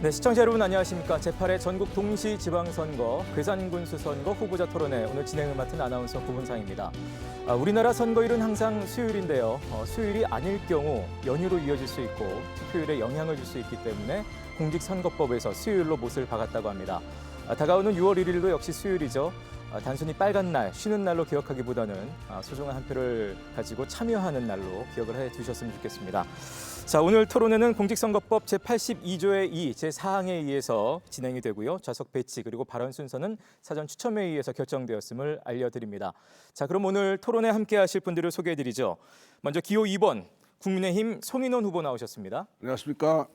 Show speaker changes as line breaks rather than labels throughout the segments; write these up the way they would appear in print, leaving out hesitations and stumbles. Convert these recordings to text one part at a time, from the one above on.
네, 시청자 여러분 안녕하십니까. 제8회 전국 동시지방선거 괴산군수 선거 후보자 토론회 오늘 진행을 맡은 아나운서 구본상입니다. 우리나라 선거일은 항상 수요일인데요. 수요일이 아닐 경우 연휴로 이어질 수 있고 투표율에 영향을 줄 수 있기 때문에 공직선거법에서 수요일로 못을 박았다고 합니다. 다가오는 6월 1일도 역시 수요일이죠. 단순히 빨간 날, 쉬는 날로 기억하기보다는 소중한 한 표를 가지고 참여하는 날로 기억을 해두셨으면 좋겠습니다. 자, 오늘 토론회는 공직선거법 제82조의 2, 제4항에 의해서 진행이 되고요. 좌석 배치 그리고 발언 순서는 사전 추첨에 의해서 결정되었음을 알려드립니다. 자, 그럼 오늘 토론회 함께 하실 분들을 소개해드리죠. 먼저 기호 2번 국민의힘 송인원 후보 나오셨습니다.
안녕하십니까.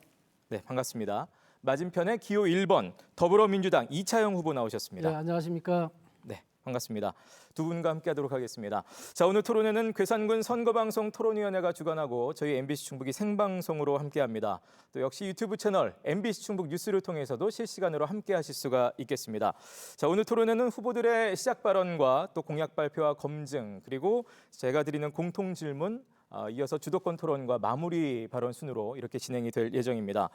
네, 반갑습니다. 맞은편에 기호 1번 더불어민주당 이차영 후보 나오셨습니다.
네, 안녕하십니까.
네, 반갑습니다. 두 분과 함께하도록 하겠습니다. 자, 오늘 토론회는 괴산군 선거방송 토론위원회가 주관하고 저희 MBC 충북이 생방송으로 함께합니다. 또 역시 유튜브 채널 MBC 충북 뉴스를 통해서도 실시간으로 함께하실 수가 있겠습니다. 자, 오늘 토론회는 후보들의 시작 발언과 또 공약 발표와 검증 그리고 제가 드리는 공통 질문 이어서 주도권 토론과 마무리 발언 순으로 이렇게 진행이 될 예정입니다.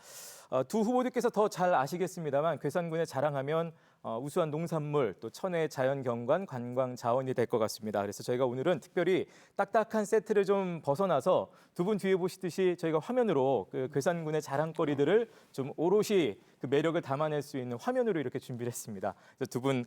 두 후보들께서 더 잘 아시겠습니다만 괴산군에 자랑하면 우수한 농산물, 또 천혜 자연경관, 관광 자원이 될 것 같습니다. 그래서 저희가 오늘은 특별히 딱딱한 세트를 좀 벗어나서 두 분 뒤에 보시듯이 저희가 화면으로 그 괴산군의 자랑거리들을 좀 오롯이 그 매력을 담아낼 수 있는 화면으로 이렇게 준비를 했습니다. 그래서 두 분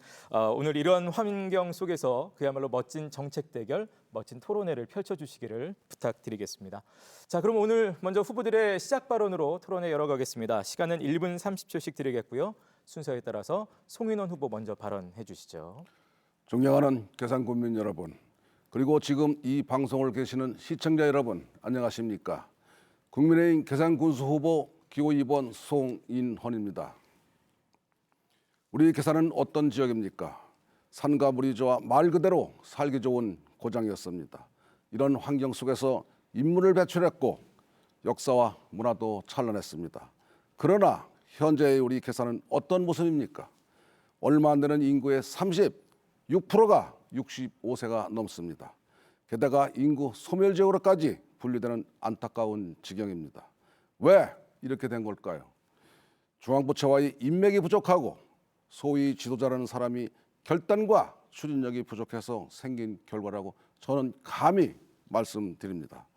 오늘 이런 환경 속에서 그야말로 멋진 정책 대결, 멋진 토론회를 펼쳐주시기를 부탁드리겠습니다. 자, 그럼 오늘 먼저 후보들의 시작 발언으로 토론회 열어가겠습니다. 시간은 1분 30초씩 드리겠고요. 순서에 따라서 송인원 후보 먼저 발언해 주시죠.
존경하는 괴산군민 여러분, 그리고 지금 이 방송을 계시는 시청자 여러분, 안녕하십니까. 국민의힘 괴산군수 후보 기호 2번 송인헌입니다. 우리 괴산은 어떤 지역입니까? 산과 물이 좋아 말 그대로 살기 좋은 고장이었습니다. 이런 환경 속에서 인물을 배출했고 역사와 문화도 찬란했습니다. 그러나 현재의 우리 괴산은 어떤 모습입니까? 얼마 안 되는 인구의 36%가 65세가 넘습니다. 게다가 인구 소멸지역으로까지 분류되는 안타까운 지경입니다. 왜 이렇게 된 걸까요? 중앙부처와의 인맥이 부족하고 소위 지도자라는 사람이 결단과 추진력이 부족해서 생긴 결과라고 저는 감히 말씀드립니다.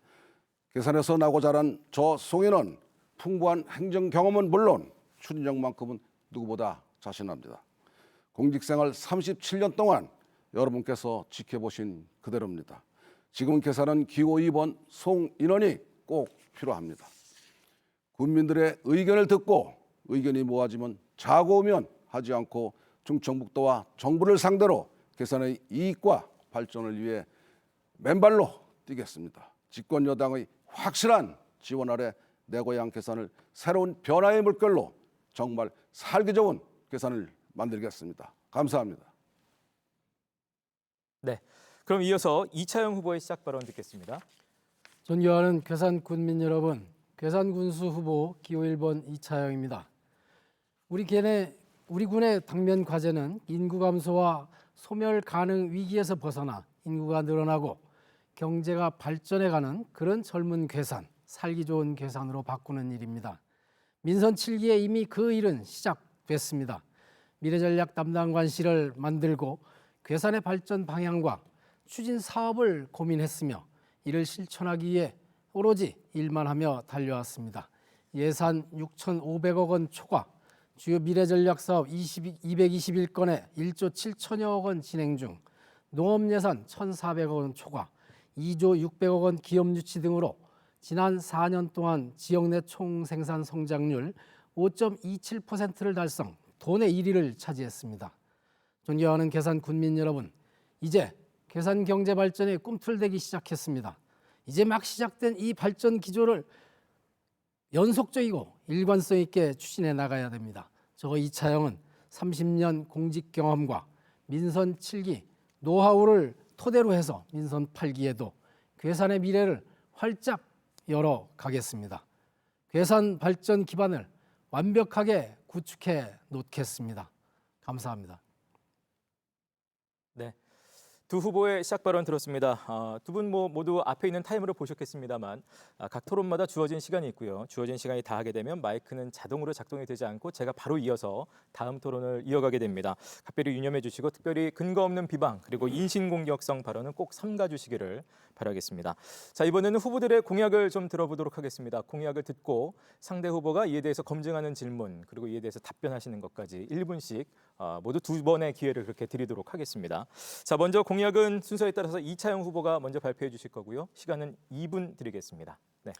괴산에서 나고 자란 저 송인은 풍부한 행정 경험은 물론 추진력만큼은 누구보다 자신합니다. 공직생활 37년 동안 여러분께서 지켜보신 그대로입니다. 지금 괴산은 기호 2번 송인원이 꼭 필요합니다. 국민들의 의견을 듣고 의견이 모아지면 자고우면 하지 않고 충청북도와 정부를 상대로 괴산의 이익과 발전을 위해 맨발로 뛰겠습니다. 집권 여당의 확실한 지원 아래 내 고향 괴산을 새로운 변화의 물결로 정말 살기 좋은 괴산을 만들겠습니다. 감사합니다.
네, 그럼 이어서 이차영 후보의 시작 발언 듣겠습니다.
존경하는 괴산 군민 여러분, 괴산군수 후보 기호 1번 이차영입니다. 우리 군의 당면 과제는 인구 감소와 소멸 가능 위기에서 벗어나 인구가 늘어나고 경제가 발전해가는 그런 젊은 괴산, 살기 좋은 괴산으로 바꾸는 일입니다. 민선 7기에 이미 그 일은 시작됐습니다. 미래전략 담당관실을 만들고 괴산의 발전 방향과 추진 사업을 고민했으며 이를 실천하기 위해 오로지 일만 하며 달려왔습니다. 예산 6,500억 원 초과, 주요 미래전략 사업 221건에 1조 7천여억 원 진행 중, 농업예산 1,400억 원 초과, 2조 600억 원 기업 유치 등으로 지난 4년 동안 지역 내 총생산 성장률 5.27%를 달성, 도내 1위를 차지했습니다. 존경하는 괴산 군민 여러분, 이제 괴산 경제 발전이 꿈틀대기 시작했습니다. 이제 막 시작된 이 발전 기조를 연속적이고 일관성 있게 추진해 나가야 됩니다. 저 이차영은 30년 공직 경험과 민선 7기 노하우를 토대로 해서 민선 8기에도 괴산의 미래를 활짝 열어가겠습니다. 괴산 발전 기반을 완벽하게 구축해 놓겠습니다. 감사합니다.
네, 두 후보의 시작 발언 들었습니다. 두 분 모두 앞에 있는 타이머를 보셨겠습니다만 각 토론마다 주어진 시간이 있고요. 주어진 시간이 다하게 되면 마이크는 자동으로 작동이 되지 않고 제가 바로 이어서 다음 토론을 이어가게 됩니다. 각별히 유념해 주시고 특별히 근거 없는 비방 그리고 인신공격성 발언은 꼭 삼가 주시기를 바라겠습니다. 자, 이번에는 후보들의 공약을 좀 들어보도록 하겠습니다. 공약을 듣고 상대 후보가 이에 대해서 검증하는 질문 그리고 이에 대해서 답변하시는 것까지 1분씩 모두 2번의 기회를 그렇게 드리도록 하겠습니다. 자, 먼저 공약은 순서에 따라서 이차영 후보가 먼저 발표해 주실 거고요. 시간은 2분 드리겠습니다. 네.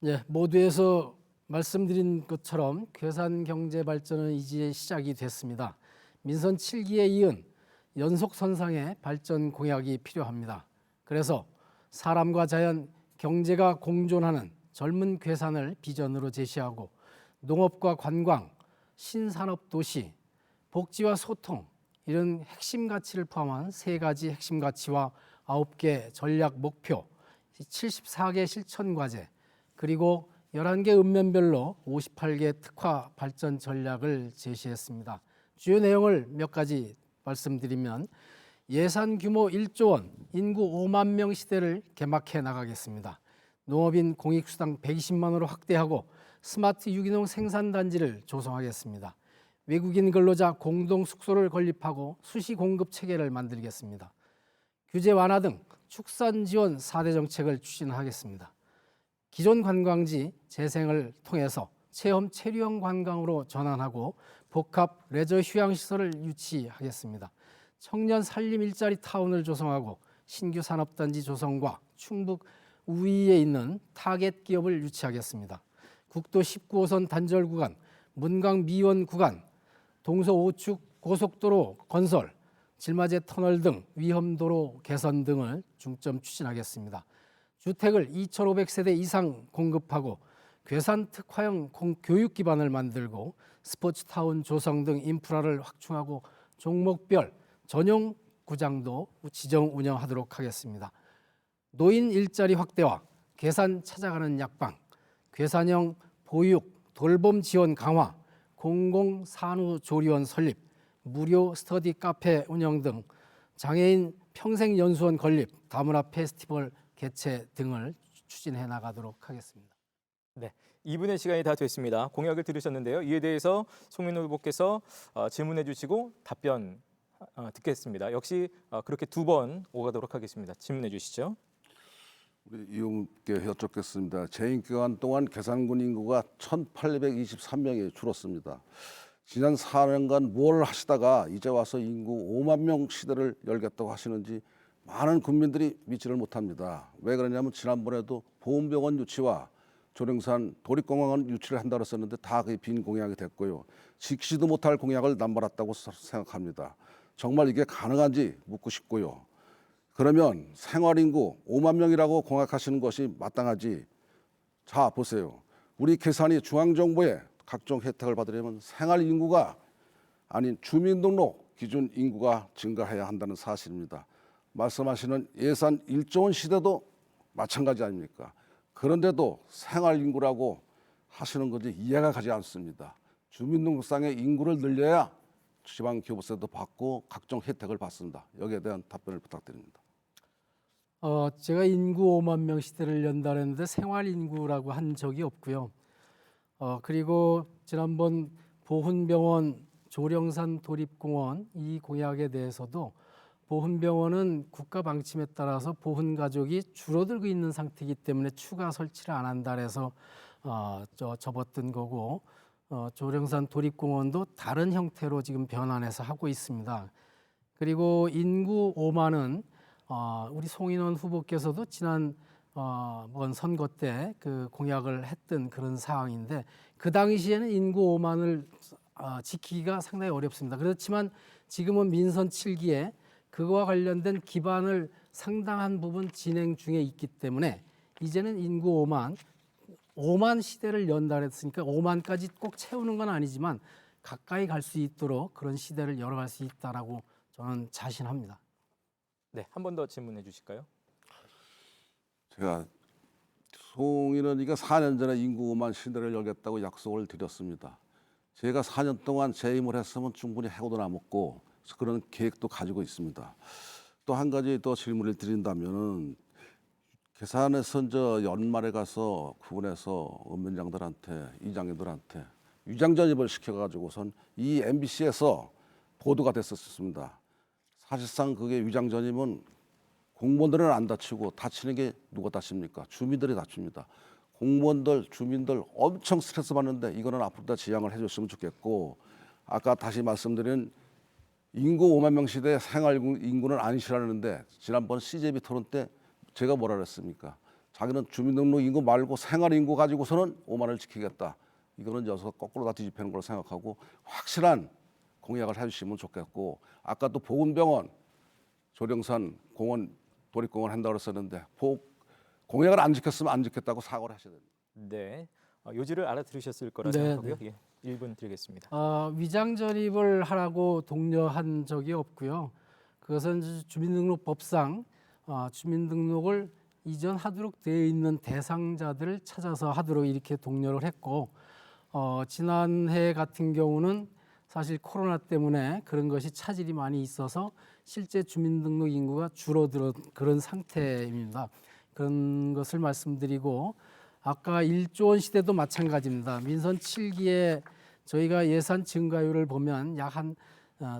네, 모두에서 말씀드린 것처럼 괴산 경제 발전은 이제 시작이 됐습니다. 민선 7기에 이은 연속 선상의 발전 공약이 필요합니다. 그래서 사람과 자연, 경제가 공존하는 젊은 괴산을 비전으로 제시하고 농업과 관광, 신산업 도시, 복지와 소통 이런 핵심 가치를 포함한 3가지 핵심 가치와 9개 전략 목표, 74개 실천 과제, 그리고 11개 읍면별로 58개 특화 발전 전략을 제시했습니다. 주요 내용을 몇 가지 말씀드리면 예산 규모 1조 원, 인구 5만 명 시대를 개막해 나가겠습니다. 농업인 공익수당 120만 원으로 확대하고 스마트 유기농 생산단지를 조성하겠습니다. 외국인 근로자 공동 숙소를 건립하고 수시 공급 체계를 만들겠습니다. 규제 완화 등 축산 지원 4대 정책을 추진하겠습니다. 기존 관광지 재생을 통해서 체험 체류형 관광으로 전환하고 복합 레저 휴양 시설을 유치하겠습니다. 청년 살림 일자리 타운을 조성하고 신규 산업단지 조성과 충북 우이에 있는 타겟 기업을 유치하겠습니다. 국도 19호선 단절 구간, 문강 미원 구간, 동서 5축 고속도로 건설, 질마제 터널 등 위험도로 개선 등을 중점 추진하겠습니다. 주택을 2,500세대 이상 공급하고 괴산 특화형 교육 기반을 만들고 스포츠타운 조성 등 인프라를 확충하고 종목별 전용 구장도 지정 운영하도록 하겠습니다. 노인 일자리 확대와 괴산 찾아가는 약방, 괴산형 보육, 돌봄 지원 강화, 공공산후조리원 설립, 무료 스터디 카페 운영 등 장애인 평생연수원 건립, 다문화 페스티벌 개최 등을 추진해 나가도록 하겠습니다.
네, 2분의 시간이 다 됐습니다. 공약을 들으셨는데요. 이에 대해서 송민 후보께서 질문해 주시고 답변 듣겠습니다. 역시 그렇게 2번 오가도록 하겠습니다. 질문해 주시죠.
우리 이용께 여쭙겠습니다. 재임 기간 동안 괴산군 인구가 1,823명이 줄었습니다. 지난 4년간 뭘 하시다가 이제 와서 인구 5만 명 시대를 열겠다고 하시는지 많은 국민들이 믿지를 못합니다. 왜 그러냐면 지난번에도 보훈병원 유치와 조령산 도립공항원 유치를 한다고 했었는데 다 그게 빈 공약이 됐고요. 지키지도 못할 공약을 남발했다고 생각합니다. 정말 이게 가능한지 묻고 싶고요. 그러면 생활인구 5만 명이라고 공약하시는 것이 마땅하지. 자, 보세요. 우리 괴산이 중앙정부의 각종 혜택을 받으려면 생활인구가 아닌 주민등록 기준 인구가 증가해야 한다는 사실입니다. 말씀하시는 예산 1조 원 시대도 마찬가지 아닙니까? 그런데도 생활인구라고 하시는 건지 이해가 가지 않습니다. 주민등록상의 인구를 늘려야 지방교부세도 받고 각종 혜택을 받습니다. 여기에 대한 답변을 부탁드립니다.
제가 인구 5만 명 시대를 연다는데 생활 인구라고 한 적이 없고요. 그리고 지난번 보훈병원 조령산 도립공원 이 공약에 대해서도 보훈병원은 국가 방침에 따라서 보훈 가족이 줄어들고 있는 상태이기 때문에 추가 설치를 안 한다 해서 접었던 거고 조령산 도립공원도 다른 형태로 지금 변환해서 하고 있습니다. 그리고 인구 5만은 우리 송인원 후보께서도 지난 선거 때 그 공약을 했던 그런 상황인데 그 당시에는 인구 5만을 지키기가 상당히 어렵습니다. 그렇지만 지금은 민선 7기에 그거와 관련된 기반을 상당한 부분 진행 중에 있기 때문에 이제는 인구 5만 시대를 연다 했으니까 5만까지 꼭 채우는 건 아니지만 가까이 갈 수 있도록 그런 시대를 열어갈 수 있다라고 저는 자신합니다.
네, 한 번 더 질문해 주실까요?
제가 송인원이가 4년 전에 인구 5만 시대를 열겠다고 약속을 드렸습니다. 제가 4년 동안 재임을 했으면 충분히 해고도 남았고 그런 계획도 가지고 있습니다. 또 한 가지 더 질문을 드린다면은 계산에서 이제 연말에 가서 구분해서 원면장들한테 이장님들한테 위장 전입을 시켜가지고선 이 MBC에서 보도가 됐었습니다. 사실상 그게 위장 전입은 공무원들은 안 다치고 다치는 게 누가 다칩니까? 주민들이 다칩니다. 공무원들, 주민들 엄청 스트레스 받는데 이거는 앞으로 다 지양을 해줬으면 좋겠고 아까 다시 말씀드린 인구 5만 명 시대 생활 인구는 아니시라는데 지난번 CJB 토론 때 제가 뭐라 그랬습니까? 자기는 주민등록 인구 말고 생활 인구 가지고서는 5만을 지키겠다. 이거는 녀석 거꾸로 다 뒤집히는 걸 생각하고 확실한 공약을 해주시면 좋겠고 아까 또 보건병원 조령산 공원 도립공원 한다고 그랬었는데 공약을 안 지켰으면 안 지켰다고 사과를 하셔야 됩니다.
네, 요지를 알아들으셨을 거라
네,
생각하고요. 예, 1분 드리겠습니다.
위장 전입을 하라고 독려한 적이 없고요. 그것은 주민등록법상 주민등록을 이전하도록 되어 있는 대상자들을 찾아서 하도록 이렇게 독려를 했고 지난해 같은 경우는 사실 코로나 때문에 그런 것이 차질이 많이 있어서 실제 주민등록 인구가 줄어든 그런 상태입니다. 그런 것을 말씀드리고 아까 1조 원 시대도 마찬가지입니다. 민선 7기에 저희가 예산 증가율을 보면 약 한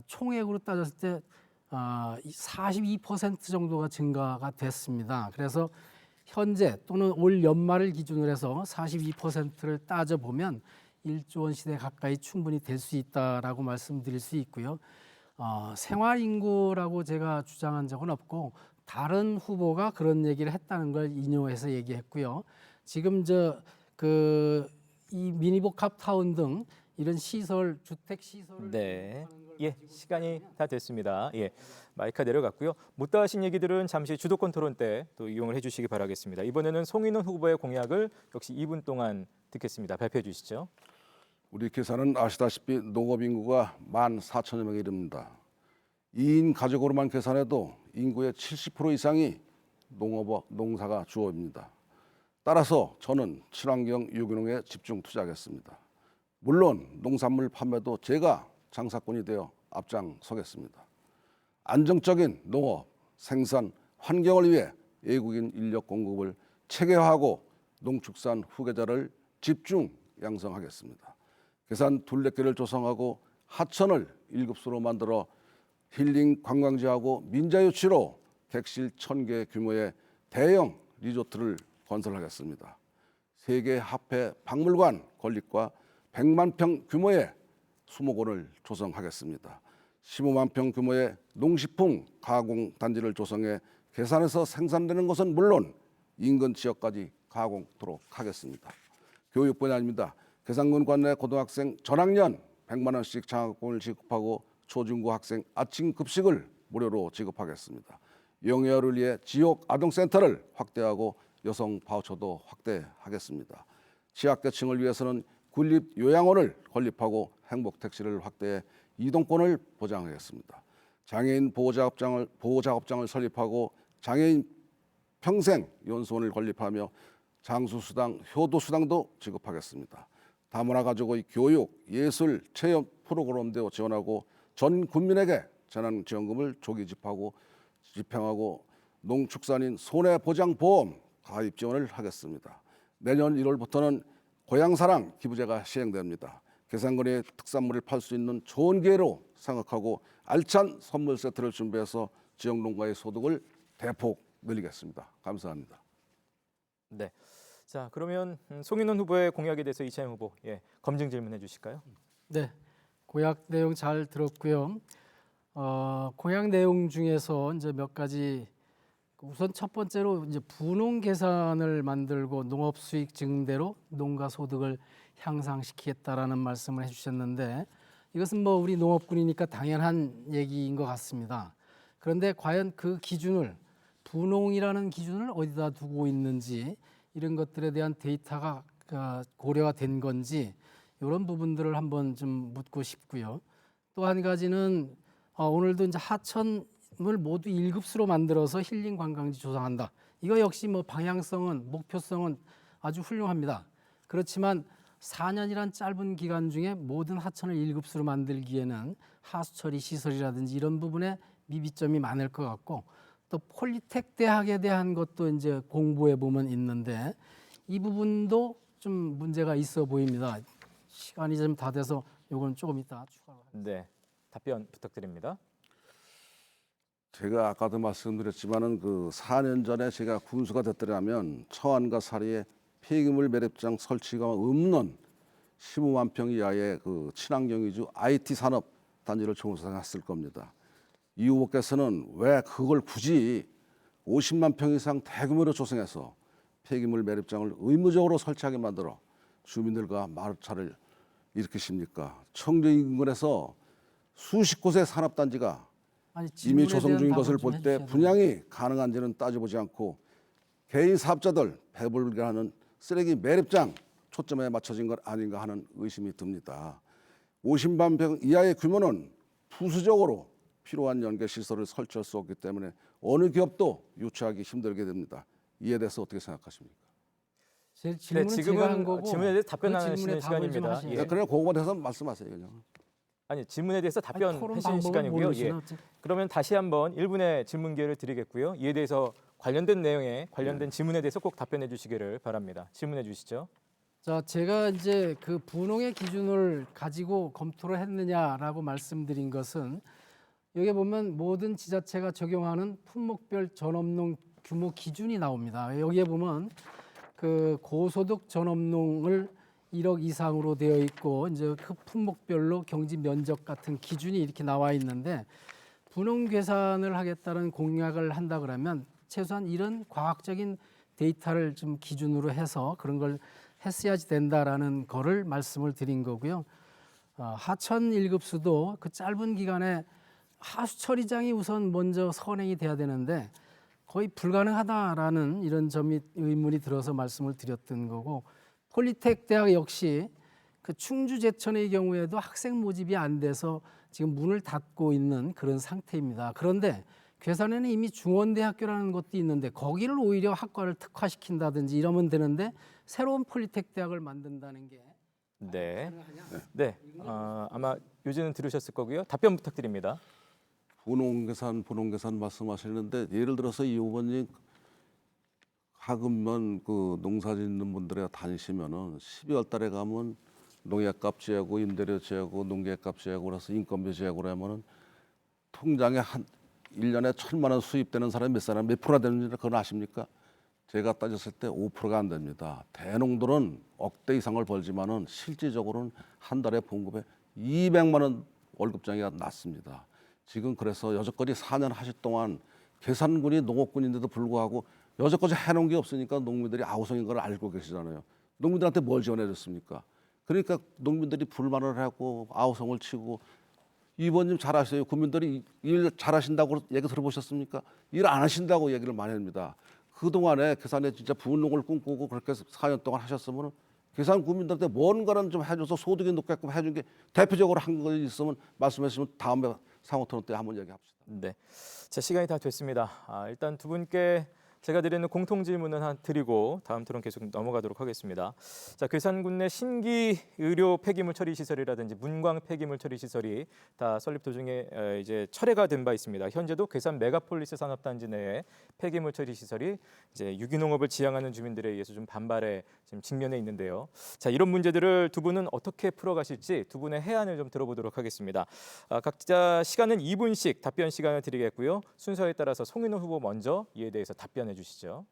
총액으로 따졌을 때 42% 정도가 증가가 됐습니다. 그래서 현재 또는 올 연말을 기준으로 해서 42%를 따져보면 1조 원 시대 가까이 충분히 될 수 있다라고 말씀드릴 수 있고요. 생활 인구라고 제가 주장한 적은 없고 다른 후보가 그런 얘기를 했다는 걸 인용해서 얘기했고요. 지금 이 미니복합타운 등 이런 시설, 주택 시설을
네, 예, 시간이 다 됐습니다. 예, 마이크가 내려갔고요. 못다 하신 얘기들은 잠시 주도권 토론 때 또 이용을 해주시기 바라겠습니다. 이번에는 송인원 후보의 공약을 역시 2분 동안 듣겠습니다. 발표해 주시죠.
우리 계산은 아시다시피 농업 인구가 14,000여 명에 이릅니다. 2인 가족으로만 계산해도 인구의 70% 이상이 농사가 주업입니다. 따라서 저는 친환경 유기농에 집중 투자하겠습니다. 물론 농산물 판매도 제가 장사꾼이 되어 앞장서겠습니다. 안정적인 농업, 생산, 환경을 위해 외국인 인력 공급을 체계화하고 농축산 후계자를 집중 양성하겠습니다. 계산 둘레길을 조성하고 하천을 1급수로 만들어 힐링 관광지하고 민자유치로 객실 1,000개 규모의 대형 리조트를 건설하겠습니다. 세계 합해 박물관 건립과 100만 평 규모의 수목원을 조성하겠습니다. 15만 평 규모의 농식품 가공 단지를 조성해 계산에서 생산되는 것은 물론 인근 지역까지 가공토록 하겠습니다. 교육 분야입니다. 계산군 관내 고등학생 전학년 100만 원씩 장학금을 지급하고 초중고 학생 아침 급식을 무료로 지급하겠습니다. 영유아를 위해 지역 아동센터를 확대하고 여성 바우처도 확대하겠습니다. 취약계층을 위해서는 군립 요양원을 건립하고 행복택시를 확대해 이동권을 보장하겠습니다. 장애인 보호작업장을 설립하고 장애인 평생 연수원을 건립하며 장수수당, 효도수당도 지급하겠습니다. 다문화 가족의 교육, 예술, 체험 프로그램도 지원하고 전 국민에게 재난지원금을 조기 집행하고 농축산인 손해보장보험 가입 지원을 하겠습니다. 내년 1월부터는 고향사랑 기부제가 시행됩니다. 계산군의 특산물을 팔 수 있는 좋은 기회로 생각하고 알찬 선물 세트를 준비해서 지역 농가의 소득을 대폭 늘리겠습니다. 감사합니다.
네, 자 그러면 송인원 후보의 공약에 대해서 이차영 후보 검증 질문해 주실까요?
네, 공약 내용 잘 들었고요. 공약 내용 중에서 이제 몇 가지 우선 첫 번째로 이제 분홍 계산을 만들고 농업 수익 증대로 농가 소득을 향상시키겠다라는 말씀을 해주셨는데 이것은 뭐 우리 농업군이니까 당연한 얘기인 것 같습니다. 그런데 과연 그 기준을 분홍이라는 기준을 어디다 두고 있는지 이런 것들에 대한 데이터가 고려가 된 건지 이런 부분들을 한번 좀 묻고 싶고요. 또 한 가지는 오늘도 이제 하천을 모두 1급수로 만들어서 힐링 관광지 조성한다. 이거 역시 뭐 방향성은 목표성은 아주 훌륭합니다. 그렇지만 4년이란 짧은 기간 중에 모든 하천을 1급수로 만들기에는 하수 처리 시설이라든지 이런 부분에 미비점이 많을 것 같고 또 폴리텍 대학에 대한 것도 이제 공부해 보면 있는데 이 부분도 좀 문제가 있어 보입니다. 시간이 좀 다 돼서 요건 조금 이따 추가로 하겠습니다.
네, 답변 부탁드립니다.
제가 아까도 말씀드렸지만은 그 4년 전에 제가 군수가 됐더라면 처안과 사리에 폐기물 매립장 설치가 없는 15만 평 이하의 그 친환경 위주 IT 산업 단지를 조성했을 겁니다. 이 후보께서는 왜 그걸 굳이 50만 평 이상 대규모로 조성해서 폐기물 매립장을 의무적으로 설치하게 만들어 주민들과 마찰을 일으키십니까? 청주 인근에서 수십 곳의 산업 단지가
아니,
이미
질문에
조성
대한
중인
답을
것을
좀
볼 때
해주셔야
분양이 가능한지는 따져보지 않고 개인 사업자들 배불리하는 쓰레기 매립장 초점에 맞춰진 것 아닌가 하는 의심이 듭니다. 50만 평 이하의 규모는 부수적으로 필요한 연계 시설을 설치할 수 없기 때문에 어느 기업도 유치하기 힘들게 됩니다. 이에 대해서 어떻게 생각하십니까?
제
네,
질문은 제가 한 거고
질문에 대해서
그
답변하시는
질문에 답을 좀
시간입니다.
하셔야죠.
예.
그냥 그거에 대해서 말씀하세요. 그냥.
아니, 질문에 대해서
아니, 토론
답변하시는
방법을
시간이고요. 예.
모르시나 어째?
그러면 다시 한번 1분의 질문 기회를 드리겠고요. 이에 대해서 관련된 내용에 관련된 질문에 대해서 꼭 답변해 주시기를 바랍니다. 질문해 주시죠.
자, 제가 이제 그 분홍의 기준을 가지고 검토를 했느냐라고 말씀드린 것은 여기 보면 모든 지자체가 적용하는 품목별 전업농 규모 기준이 나옵니다. 여기에 보면 그 고소득 전업농을 1억 이상으로 되어 있고 이제 그 품목별로 경지 면적 같은 기준이 이렇게 나와 있는데 분홍 계산을 하겠다는 공약을 한다 그러면 최소한 이런 과학적인 데이터를 좀 기준으로 해서 그런 걸 했어야지 된다라는 거를 말씀을 드린 거고요. 하천 1급수도 그 짧은 기간에 하수 처리장이 우선 먼저 선행이 돼야 되는데 거의 불가능하다라는 이런 점이 의문이 들어서 말씀을 드렸던 거고 폴리텍 대학 역시 그 충주 제천의 경우에도 학생 모집이 안 돼서 지금 문을 닫고 있는 그런 상태입니다. 그런데 괴산에는 이미 중원대학교라는 것도 있는데 거기를 오히려 학과를 특화시킨다든지 이러면 되는데 새로운 폴리텍 대학을 만든다는 게
네. 네. 아마 요지는 들으셨을 거고요. 답변 부탁드립니다.
분홍계산 말씀하시는데 예를 들어서 이 후보님 가끔만 그 농사 짓는 분들에 다니시면은 12월 달에 가면 농약값 제하고 임대료 제하고 농계값 제하고 그래서 인건비 제하고 그러면은 통장에 한 1년에 1,000만 원 수입되는 사람이 몇 사람 몇 프로가 되는지 그건 아십니까? 제가 따졌을 때 5%가 안 됩니다. 대농들은 억대 이상을 벌지만은 실질적으로는 한 달에 봉급에 200만 원 월급장이 낮습니다. 지금 그래서 여태까지 4년 하실 동안 계산군이 농업군인데도 불구하고 여태까지 해놓은 게 없으니까 농민들이 아우성인 걸 알고 계시잖아요. 농민들한테 뭘 지원해줬습니까? 그러니까 농민들이 불만을 하고 아우성을 치고 이번님 잘하세요. 국민들이 일 잘하신다고 얘기 들어보셨습니까? 일 안 하신다고 얘기를 많이 합니다. 그동안에 계산에 진짜 분농을 꿈꾸고 그렇게 4년 동안 하셨으면 계산 국민들한테 뭔가는 좀 해줘서 소득이 높게끔 해준 게 대표적으로 한 거 있으면 말씀해 주시면 다음에 상호 토론 때 한번 얘기합시다.
네. 자, 시간이 다 됐습니다. 일단 두 분께 제가 드리는 공통 질문은 드리고 다음 토론 계속 넘어가도록 하겠습니다. 자, 괴산군 내 신기 의료 폐기물 처리 시설이라든지 문광 폐기물 처리 시설이 다 설립 도중에 이제 철회가 된 바 있습니다. 현재도 괴산 메가폴리스 산업단지 내에 폐기물 처리 시설이 이제 유기농업을 지향하는 주민들에 의해서 좀 반발에 지금 직면해 있는데요. 자, 이런 문제들을 두 분은 어떻게 풀어가실지 두 분의 해안을 좀 들어보도록 하겠습니다. 각자 시간은 2분씩 답변 시간을 드리겠고요. 순서에 따라서 송인호 후보 먼저 이에 대해서 답변해 주시죠.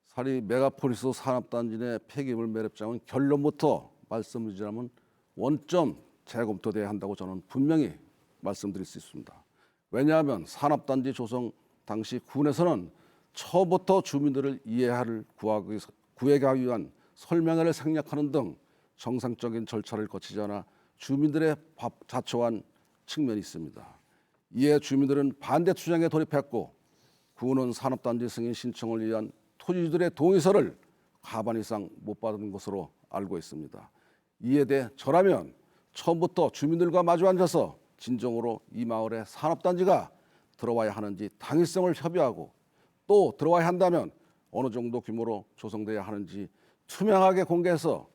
사리 메가폴리스 산업단지 내 폐기물 매립장은 결론부터 말씀드리자면 원점 재검토돼야 한다고 저는 분명히 말씀드릴 수 있습니다. 왜냐하면 산업단지 조성 당시 군에서는 처음부터 주민들을 이해를 구하기 위한 설명회를 생략하는 등 정상적인 절차를 거치지 않아 주민들의 자초한 측면이 있습니다. 이에 주민들은 반대 투쟁에 돌입했고 군은 산업단지 승인 신청을 위한 토지주들의 동의서를 과반 이상 못 받은 것으로 알고 있습니다. 이에 대해 저라면 처음부터 주민들과 마주 앉아서 진정으로 이 마을에 산업단지가 들어와야 하는지 당위성을 협의하고 또 들어와야 한다면 어느 정도 규모로 조성돼야 하는지 투명하게 공개해서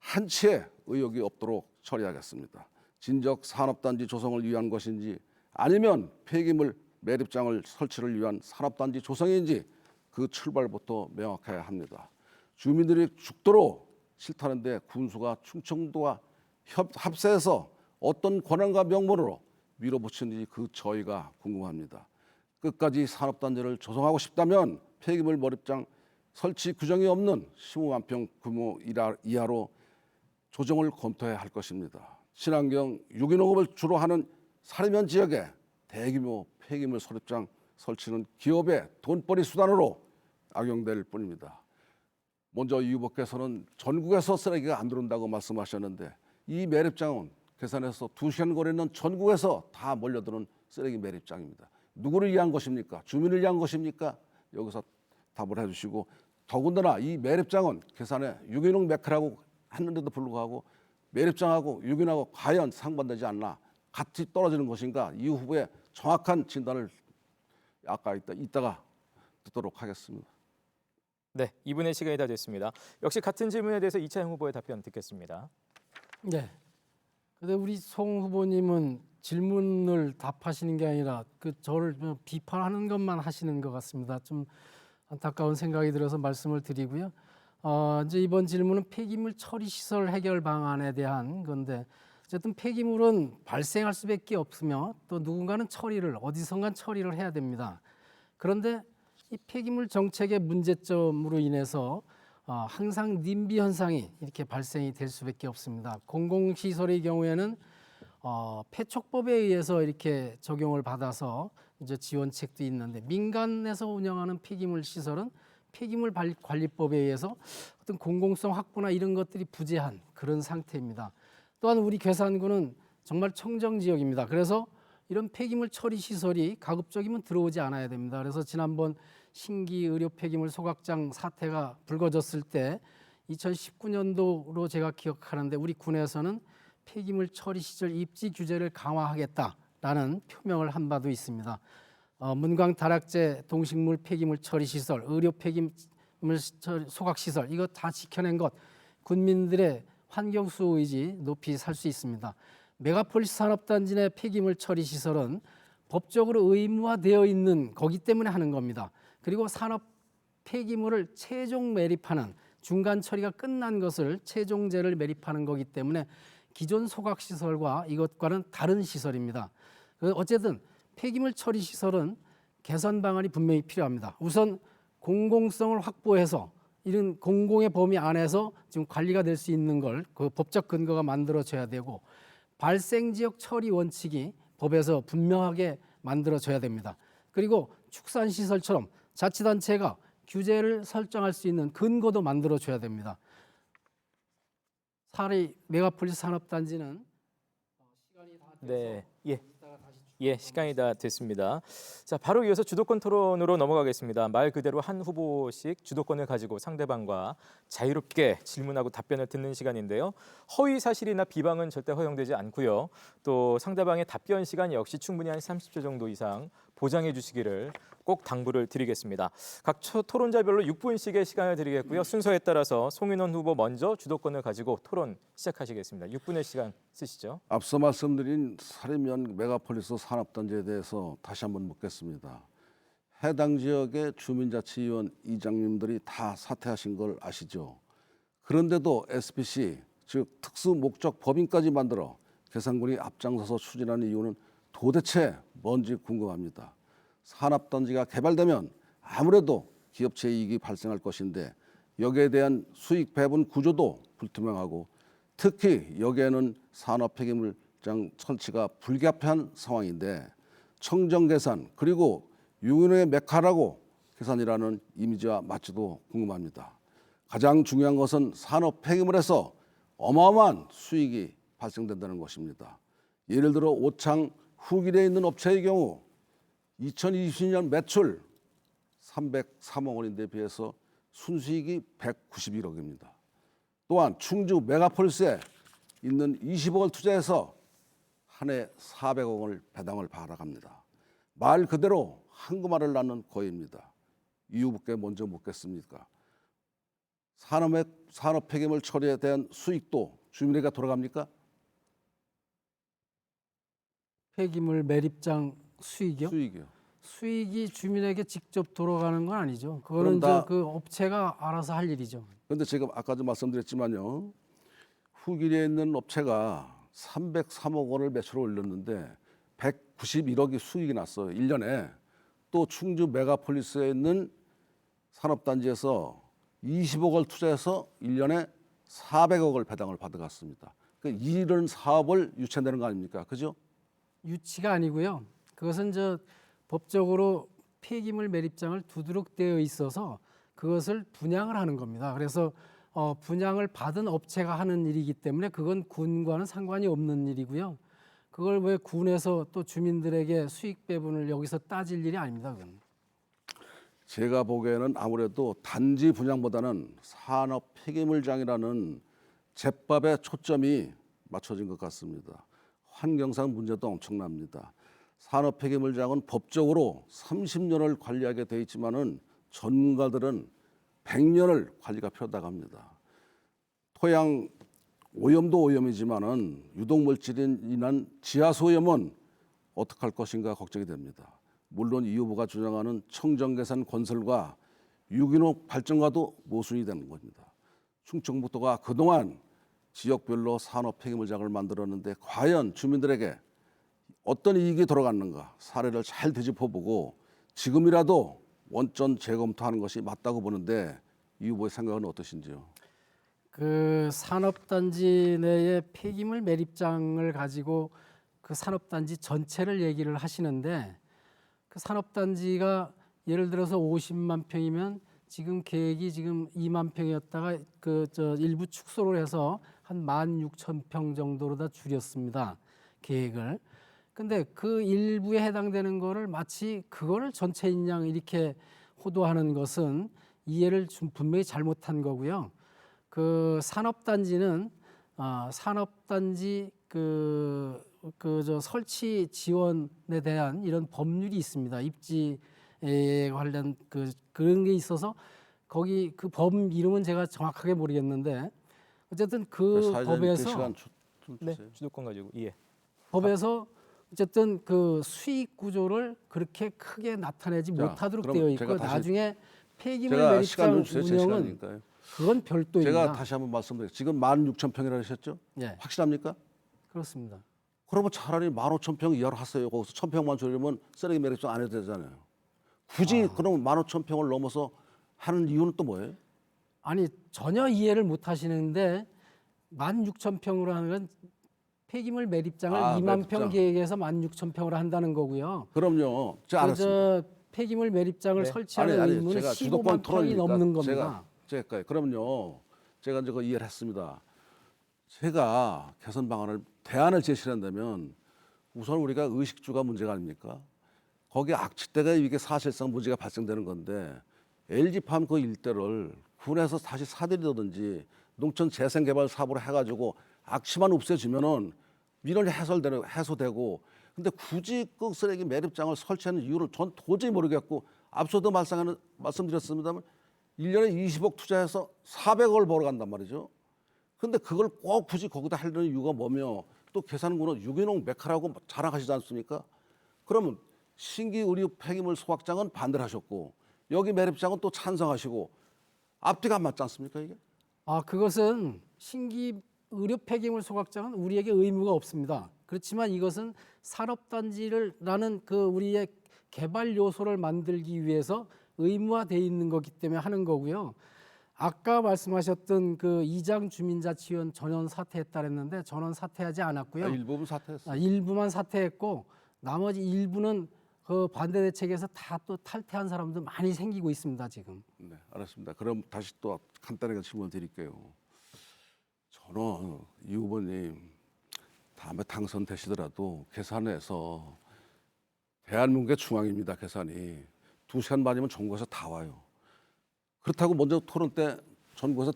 한치의 의혹이 없도록 처리하겠습니다. 진적 산업단지 조성을 위한 것인지 아니면 폐기물 매립장을 설치를 위한 산업단지 조성인지 그 출발부터 명확해야 합니다. 주민들이 죽도록 싫다는데 군수가 충청도와 합세해서 어떤 권한과 명분으로 밀어붙이는지 그 저희가 궁금합니다. 끝까지 산업단지를 조성하고 싶다면 폐기물 몰입장 설치 규정이 없는 15만 평 규모 이하로 조정을 검토해야 할 것입니다. 친환경 유기농업을 주로 하는 사리면 지역에 대규모 폐기물 소립장 설치는 기업의 돈벌이 수단으로 악용될 뿐입니다. 먼저 이 후보께서는 전국에서 쓰레기가 안 들어온다고 말씀하셨는데 이 매립장은 계산해서 2시간 거리는 전국에서 다 몰려드는 쓰레기 매립장입니다. 누구를 위한 것입니까? 주민을 위한 것입니까? 여기서 답을 해주시고, 더군다나 이 매립장은 계산에 유기농 메카라고 했는데도 불구하고 매립장하고 유기농하고 과연 상반되지 않나, 같이 떨어지는 것인가, 이 후보의 정확한 진단을 이따가 듣도록 하겠습니다.
네, 2분의 시간이 다 됐습니다. 역시 같은 질문에 대해서 이차영 후보의 답변 듣겠습니다.
네. 근데 우리 송 후보님은 질문을 답하시는 게 아니라 그 저를 비판하는 것만 하시는 것 같습니다. 좀 안타까운 생각이 들어서 말씀을 드리고요. 이제 이번 질문은 폐기물 처리 시설 해결 방안에 대한 건데, 어쨌든 폐기물은 발생할 수밖에 없으며 또 누군가는 처리를 어디선간 처리를 해야 됩니다. 그런데 이 폐기물 정책의 문제점으로 인해서 항상 님비 현상이 이렇게 발생이 될 수밖에 없습니다. 공공시설의 경우에는 폐촉법에 의해서 이렇게 적용을 받아서 이제 지원책도 있는데, 민간에서 운영하는 폐기물 시설은 폐기물 관리법에 의해서 어떤 공공성 확보나 이런 것들이 부재한 그런 상태입니다. 또한 우리 괴산군은 정말 청정 지역입니다. 그래서 이런 폐기물 처리 시설이 가급적이면 들어오지 않아야 됩니다. 그래서 지난번 신기 의료 폐기물 소각장 사태가 불거졌을 때 2019년도로 제가 기억하는데, 우리 군에서는 폐기물 처리 시설 입지 규제를 강화하겠다라는 표명을 한 바도 있습니다. 문광 다락제 동식물 폐기물 처리 시설, 의료 폐기물 소각 시설, 이거 다 지켜낸 것, 군민들의 환경 수호 의지 높이 살 수 있습니다. 메가폴리스 산업단지 내 폐기물 처리 시설은 법적으로 의무화되어 있는 거기 때문에 하는 겁니다. 그리고 산업 폐기물을 최종 매립하는, 중간 처리가 끝난 것을 최종재를 매립하는 거기 때문에 기존 소각 시설과 이것과는 다른 시설입니다. 어쨌든 폐기물 처리 시설은 개선 방안이 분명히 필요합니다. 우선 공공성을 확보해서 이런 공공의 범위 안에서 지금 관리가 될 수 있는 걸 그 법적 근거가 만들어져야 되고, 발생 지역 처리 원칙이 법에서 분명하게 만들어져야 됩니다. 그리고 축산 시설처럼 자치단체가 규제를 설정할 수 있는 근거도 만들어줘야 됩니다. 사리 메가폴리스 산업단지는 시간이 다 돼서
네, 예.
이따가 다시
예, 시간이 다 됐습니다. 자, 바로 이어서 주도권 토론으로 넘어가겠습니다. 말 그대로 한 후보씩 주도권을 가지고 상대방과 자유롭게 질문하고 답변을 듣는 시간인데요. 허위 사실이나 비방은 절대 허용되지 않고요. 또 상대방의 답변 시간 역시 충분히 한 30초 정도 이상 보장해 주시기를 꼭 당부를 드리겠습니다. 각 토론자별로 6분씩의 시간을 드리겠고요. 순서에 따라서 송인원 후보 먼저 주도권을 가지고 토론 시작하시겠습니다. 6분의 시간 쓰시죠.
앞서 말씀드린 사리면 메가폴리스 산업단지에 대해서 다시 한번 묻겠습니다. 해당 지역의 주민자치위원 이장님들이 다 사퇴하신 걸 아시죠? 그런데도 SPC, 즉 특수목적 법인까지 만들어 괴산군이 앞장서서 추진하는 이유는 도대체 뭔지 궁금합니다. 산업단지가 개발되면 아무래도 기업체 이익이 발생할 것인데, 여기에 대한 수익 배분 구조도 불투명하고, 특히 여기에는 산업 폐기물장 설치가 불가피한 상황인데, 청정계산 그리고 유기농의 메카라고 계산이라는 이미지와 맞지도 궁금합니다. 가장 중요한 것은 산업 폐기물에서 어마어마한 수익이 발생된다는 것입니다. 예를 들어 오창 후길에 있는 업체의 경우 2020년 매출 303억 원인데 비해서 순수익이 191억입니다. 또한 충주 메가폴리스에 있는 20억을 투자해서 한 해 400억 원을 배당을 받아갑니다. 말 그대로 한구말을 낳는 거입니다. 이 후보께 먼저 묻겠습니까? 산업 폐기물 처리에 대한 수익도 주민에게 돌아갑니까?
폐기물 매립장 수익이요?
수익이요.
수익이 주민에게 직접 돌아가는 건 아니죠. 그거는
그럼 다-
이제 그 업체가 알아서 할 일이죠.
그런데 지금 아까도 말씀드렸지만요. 후기리에 있는 업체가 303억 원을 매출을 올렸는데 191억이 수익이 났어요. 1년에. 또 충주 메가폴리스에 있는 산업단지에서 20억을 투자해서 1년에 400억을 배당을 받아갔습니다. 그러니까 이런 사업을 유치한다는 거 아닙니까? 그죠?
유치가 아니고요. 그것은 저 법적으로 폐기물 매립장을 두도록 되어 있어서 그것을 분양을 하는 겁니다. 그래서 분양을 받은 업체가 하는 일이기 때문에 그건 군과는 상관이 없는 일이고요. 그걸 왜 군에서 또 주민들에게 수익 배분을 여기서 따질 일이 아닙니다. 그건.
제가 보기에는 아무래도 단지 분양보다는 산업 폐기물장이라는 제밥에 초점이 맞춰진 것 같습니다. 환경상 문제도 엄청납니다. 산업 폐기물장은 법적으로 30년을 관리하게 돼 있지만은 전문가들은 100년을 관리가 필요하다고 합니다. 토양 오염도 오염이지만은 유독물질인 인한 지하소염은 어떻게 할 것인가 걱정이 됩니다. 물론 이 후보가 주장하는 청정개산 건설과 유기농 발전과도 모순이 되는 겁니다. 충청북도가 그동안 지역별로 산업 폐기물장을 만들었는데 과연 주민들에게 어떤 이익이 돌아갔는가 사례를 잘 되짚어보고 지금이라도 원전 재검토하는 것이 맞다고 보는데 이 후보의 생각은 어떠신지요?
그 산업단지 내의 폐기물 매립장을 가지고 그 산업단지 전체를 얘기를 하시는데 그 산업단지가 예를 들어서 50만 평이면 지금 계획이 지금 2만 평이었다가 그 저 일부 축소를 해서 한 16,000평 정도로 다 줄였습니다. 계획을. 근데 그 일부에 해당되는 거를 마치 그거를 전체인 양 이렇게 호도하는 것은 이해를 좀 분명히 잘못한 거고요. 그 산업단지는 산업단지 저 설치 지원에 대한 이런 법률이 있습니다. 입지에 관련 그런 게 있어서 거기 그 법 이름은 제가 정확하게 모르겠는데 어쨌든 그
사회자님
법에서
시간 좀
네,
주세요.
주도권 가지고 예.
법에서 어쨌든 그 수익 구조를 그렇게 크게 나타내지
자,
못하도록
그럼
되어
제가
있고
다시-
나중에 폐기물
제가 시간
매립장
좀 주세요. 제
운영은
시간이니까요.
그건 별도입니다.
제가 다시 한번 말씀드릴게요. 지금 16,000평이라고 하셨죠?
예,
확실합니까?
그렇습니다.
그러면 차라리 15,000평 이하로 하세요. 거기서 1,000평만 줄이면 쓰레기 매립장 안 해도 되잖아요. 굳이 그럼 15,000평을 넘어서 하는 이유는 또 뭐예요?
아니 전혀 이해를 못 하시는데 16,000평으로 하는 건 폐기물 매립장을 2만 평
매립장.
계획에서 16,000평으로 한다는 거고요.
그럼요. 제가 알았습니다.
저 폐기물 매립장을
네.
설치하는 의무는
제가
15만 평이 넘는 겁니다.
제가 그럼요. 제가 이제 그 이해를 했습니다. 제가 개선 방안을 대안을 제시한다면 우선 우리가 의식주가 문제가 아닙니까? 거기 악취때가 이게 사실상 문제가 발생되는 건데 LG팜 그 일대를 군에서 다시 사들이든지 농촌 재생개발 사업으로 해가지고 악취만 없애주면은 민원이 해소되고 근데 굳이 그 쓰레기 매립장을 설치하는 이유를 전 도저히 모르겠고 앞서도 말씀드렸습니다만 1년에 20억 투자해서 400억을 벌어간단 말이죠. 근데 그걸 꼭 굳이 거기다 하려는 이유가 뭐며 또 계산군은 유기농 메카라고 자랑하시지 않습니까? 그러면 신기 의료 폐기물 소각장은 반대를 하셨고 여기 매립장은 또 찬성하시고 앞뒤가 안 맞지 않습니까 이게?
그것은 신기 의료 폐기물 소각장은 우리에게 의무가 없습니다. 그렇지만 이것은 산업단지라는 그 우리의 개발 요소를 만들기 위해서 의무화돼 있는 거기 때문에 하는 거고요. 아까 말씀하셨던 그 이장 주민자치위원 전원 사퇴했다 그랬는데 전원 사퇴하지 않았고요.
일부분 사퇴했어요.
일부만 사퇴했고 나머지 일부는 그 반대 대책에서 다 또 탈퇴한 사람도 많이 생기고 있습니다 지금.
네, 알았습니다. 그럼 다시 또 간단하게 질문 드릴게요. 저는 이 후보님 다음에 당선되시더라도 계산해서 대한민국의 중앙입니다. 계산이 2시간 반이면 전국에서 다 와요. 그렇다고 먼저 토론 때 전국에서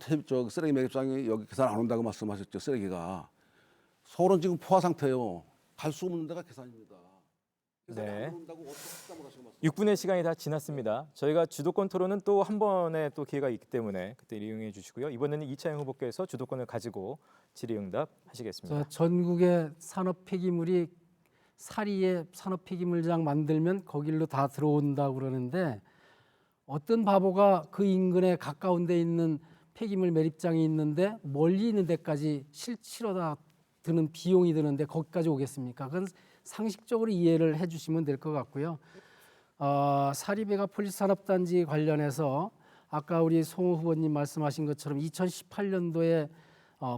쓰레기 매립장이 여기 계산 안 온다고 말씀하셨죠. 쓰레기가 서울은 지금 포화 상태예요. 갈 수 없는 데가 계산입니다. 계산이
네.
안 온다고 어떻게 확답을 하시고 말씀?
6분의 시간이 다 지났습니다. 저희가 주도권 토론은 또 한 번에 또 기회가 있기 때문에 그때 이용해 주시고요. 이번에는 이차영 후보께서 주도권을 가지고 질의응답 하시겠습니다.
전국의 산업 폐기물이 사리에 산업 폐기물장 만들면 거길로 다 들어온다고 그러는데 어떤 바보가 그 인근에 가까운 데 있는 폐기물 매립장이 있는데 멀리 있는 데까지 실어다 드는 비용이 드는데 거기까지 오겠습니까? 그건 상식적으로 이해를 해주시면 될 것 같고요. 사리베가폴리스 산업단지 관련해서 아까 우리 송호 후보님 말씀하신 것처럼 2018년도에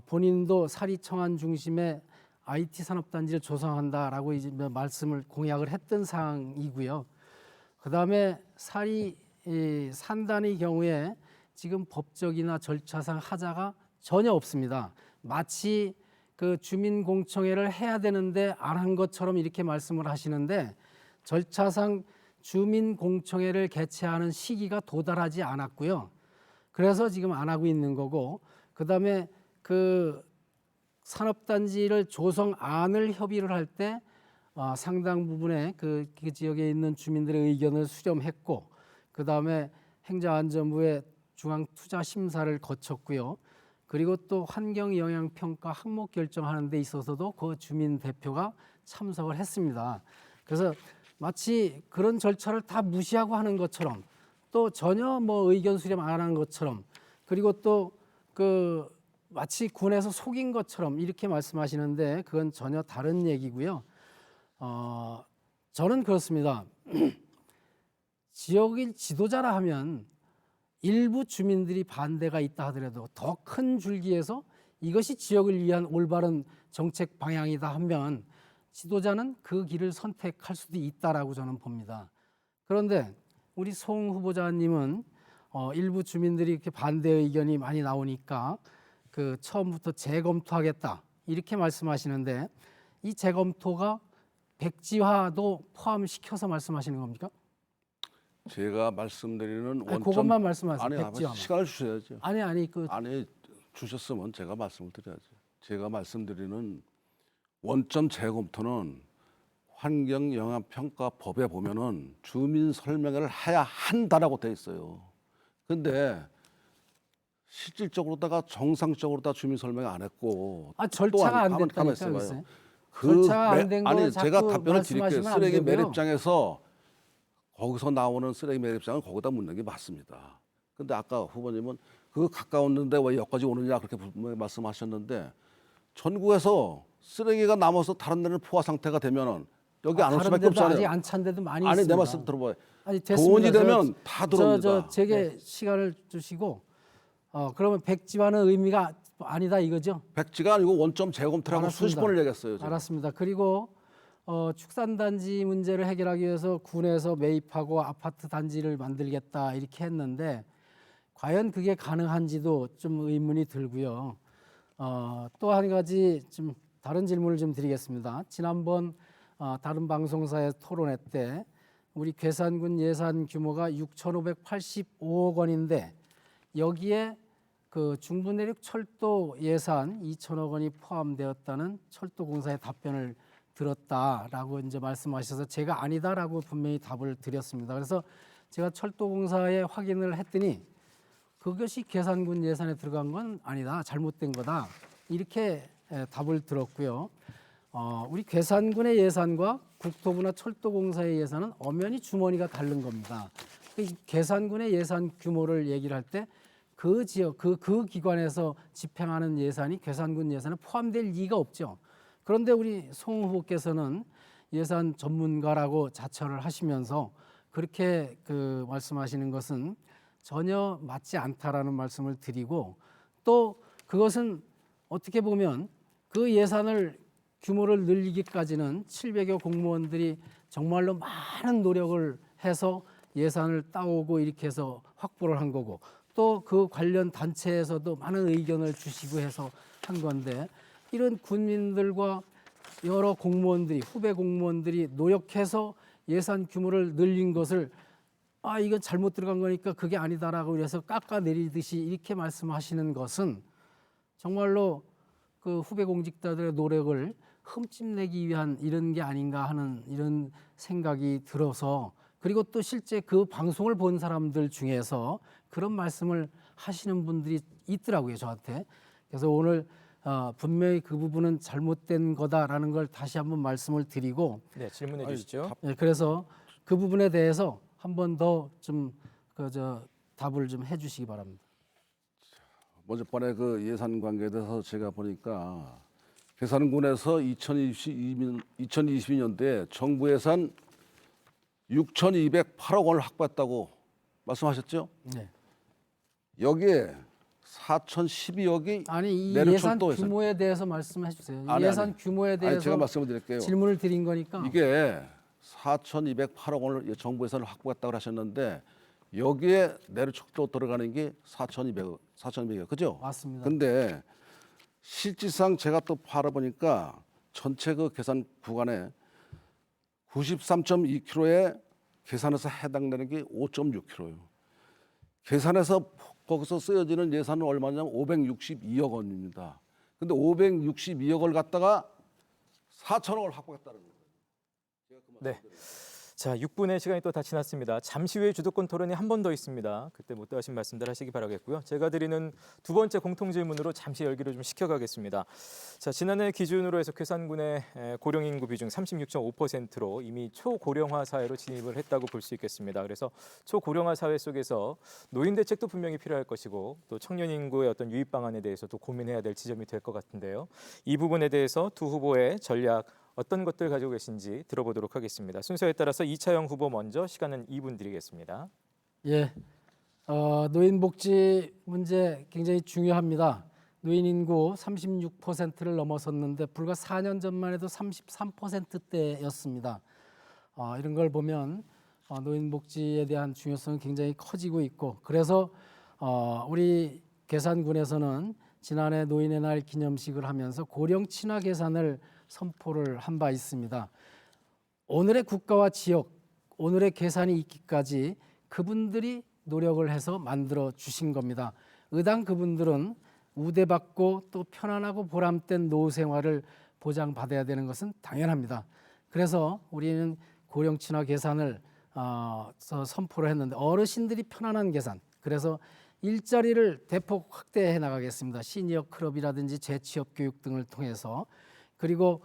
본인도 사리청안 중심의 IT 산업단지를 조성한다라고 이제 말씀을 공약을 했던 사항이고요. 그다음에 사리 산단의 경우에 지금 법적이나 절차상 하자가 전혀 없습니다. 마치 그 주민공청회를 해야 되는데 안 한 것처럼 이렇게 말씀을 하시는데 절차상 주민공청회를 개최하는 시기가 도달하지 않았고요. 그래서 지금 안 하고 있는 거고, 그다음에 그 산업단지를 조성안을 협의를 할 때 상당 부분의 그 지역에 있는 주민들의 의견을 수렴했고, 그다음에 행정안전부의 중앙투자심사를 거쳤고요. 그리고 또 환경영향평가 항목 결정하는 데 있어서도 그 주민 대표가 참석을 했습니다. 그래서 마치 그런 절차를 다 무시하고 하는 것처럼, 또 전혀 뭐 의견 수렴 안 한 것처럼, 그리고 또 그 마치 군에서 속인 것처럼 이렇게 말씀하시는데 그건 전혀 다른 얘기고요. 저는 그렇습니다. 지역의 지도자라 하면 일부 주민들이 반대가 있다 하더라도 더 큰 줄기에서 이것이 지역을 위한 올바른 정책 방향이다 하면 지도자는 그 길을 선택할 수도 있다라고 저는 봅니다. 그런데 우리 송 후보자님은 일부 주민들이 이렇게 반대 의견이 많이 나오니까 그 처음부터 재검토하겠다 이렇게 말씀하시는데, 이 재검토가 백지화도 포함시켜서 말씀하시는 겁니까?
제가 말씀드리는 원점
그것만 말씀하세요.
아니,
백지화만.
시간을 주셔야죠.
아니
아니 주셨으면 제가 말씀을 드려야죠. 제가 말씀드리는 원점 재검토는 환경영향평가법에 보면은 주민 설명회를 해야 한다라고 돼 있어요. 근데 실질적으로다가 정상적으로다 주민 설명회 안 했고,
절차가 안
가만
됐다니까
있어봐요.
글쎄. 절차가 안 된
아니
걸
제가
자꾸
답변을 드릴게요.
말씀하시면 안
쓰레기
되고요.
매립장에서 거기서 나오는 쓰레기 매립장은 거기다 묻는 게 맞습니다. 근데 아까 후보님은 그 가까웠는데 왜 여기까지 오느냐 그렇게 말씀하셨는데, 전국에서 쓰레기가 남아서 다른 데는 포화 상태가 되면은 여기 안 올 수밖에
다른 데도
없잖아요.
아직 안 찬 데도 많이
아니
있습니다.
내 말씀 들어봐요.
아니, 됐습니다.
돈이 되면 다 들어옵니다.
제게 시간을 주시고 그러면 백지화는 의미가 아니다 이거죠?
백지가 아니고 원점 재검토라고
알았습니다.
수십 번을 얘기했어요. 제가.
알았습니다. 그리고 축산단지 문제를 해결하기 위해서 군에서 매입하고 아파트 단지를 만들겠다 이렇게 했는데 과연 그게 가능한지도 좀 의문이 들고요. 또 한 가지 좀 다른 질문을 좀 드리겠습니다. 지난번 다른 방송사의 토론회 때 우리 괴산군 예산 규모가 6,585억 원인데 여기에 그 중부내륙 철도 예산 2천억 원이 포함되었다는 철도공사의 답변을 들었다라고 이제 말씀하셔서 제가 아니다라고 분명히 답을 드렸습니다. 그래서 제가 철도공사에 확인을 했더니 그것이 괴산군 예산에 들어간 건 아니다, 잘못된 거다 이렇게 답을 들었고요. 우리 괴산군의 예산과 국토부나 철도공사의 예산은 엄연히 주머니가 다른 겁니다. 괴산군의 예산 규모를 얘기를 할 때 그 지역, 그 기관에서 집행하는 예산이 괴산군 예산에 포함될 리가 없죠. 그런데 우리 송 후보께서는 예산 전문가라고 자처를 하시면서 그렇게 그 말씀하시는 것은 전혀 맞지 않다라는 말씀을 드리고, 또 그것은 어떻게 보면 그 예산을 규모를 늘리기까지는 700여 공무원들이 정말로 많은 노력을 해서 예산을 따오고 이렇게 해서 확보를 한 거고, 또 그 관련 단체에서도 많은 의견을 주시고 해서 한 건데, 이런 군민들과 여러 공무원들이, 후배 공무원들이 노력해서 예산 규모를 늘린 것을 이건 잘못 들어간 거니까 그게 아니다라고 그래서 깎아내리듯이 이렇게 말씀하시는 것은 정말로 그 후배 공직자들의 노력을 흠집내기 위한 이런 게 아닌가 하는 이런 생각이 들어서, 그리고 또 실제 그 방송을 본 사람들 중에서 그런 말씀을 하시는 분들이 있더라고요, 저한테. 그래서 오늘 분명히 그 부분은 잘못된 거다라는 걸 다시 한번 말씀을 드리고
네, 질문해 주시죠.
예, 그래서 그 부분에 대해서 한 번 더 좀 답을 좀 해주시기 바랍니다.
먼저 번에 그 예산 관계에 대해서 제가 보니까 계산군에서 2022년도에 정부 예산 6,208억 원을 확보했다고 말씀하셨죠?
네.
여기에 4,012억이
아니 이
내륙철도
예산 규모에 대해서 말씀해 주세요. 이
아니,
예산 규모에
아니
대해서
제가 말씀을 드릴게요.
질문을 드린 거니까
이게 4,208억 원을 정부 예산을 확보했다고 하셨는데 여기에 내륙철도 들어가는 게 4,200억, 그죠?
맞습니다.
근데 실질상 제가 또 알아보니까 전체 그 계산 구간에 93.2km에 계산해서 해당되는 게 5.6km예요. 계산해서 거기서 쓰여지는 예산은 얼마냐면 562억 원입니다. 근데 562억을 갖다가 4천억을 확보했다는 거예요.
네. 자, 6분의 시간이 또 다 지났습니다. 잠시 후에 주도권 토론이 한 번 더 있습니다. 그때 못 하신 말씀들 하시기 바라겠고요. 제가 드리는 두 번째 공통 질문으로 잠시 열기를 좀 식혀가겠습니다. 자, 지난해 기준으로 해서 괴산군의 고령 인구 비중 36.5%로 이미 초고령화 사회로 진입을 했다고 볼 수 있겠습니다. 그래서 초고령화 사회 속에서 노인 대책도 분명히 필요할 것이고 또 청년 인구의 어떤 유입 방안에 대해서도 고민해야 될 지점이 될 것 같은데요. 이 부분에 대해서 두 후보의 전략 어떤 것들 가지고 계신지 들어보도록 하겠습니다. 순서에 따라서 이차영 후보 먼저 시간은 2분 드리겠습니다.
예, 노인 복지 문제 굉장히 중요합니다. 노인 인구 36%를 넘어섰는데 불과 4년 전만 해도 33%대였습니다. 이런 걸 보면 노인 복지에 대한 중요성은 굉장히 커지고 있고 그래서 우리 계산군에서는 지난해 노인의 날 기념식을 하면서 고령 친화 계산을 선포를 한 바 있습니다. 오늘의 국가와 지역, 오늘의 계산이 있기까지 그분들이 노력을 해서 만들어 주신 겁니다. 의당 그분들은 우대받고 또 편안하고 보람된 노후 생활을 보장받아야 되는 것은 당연합니다. 그래서 우리는 고령 친화 계산을 선포를 했는데 어르신들이 편안한 계산, 그래서 일자리를 대폭 확대해 나가겠습니다. 시니어 클럽이라든지 재취업 교육 등을 통해서 그리고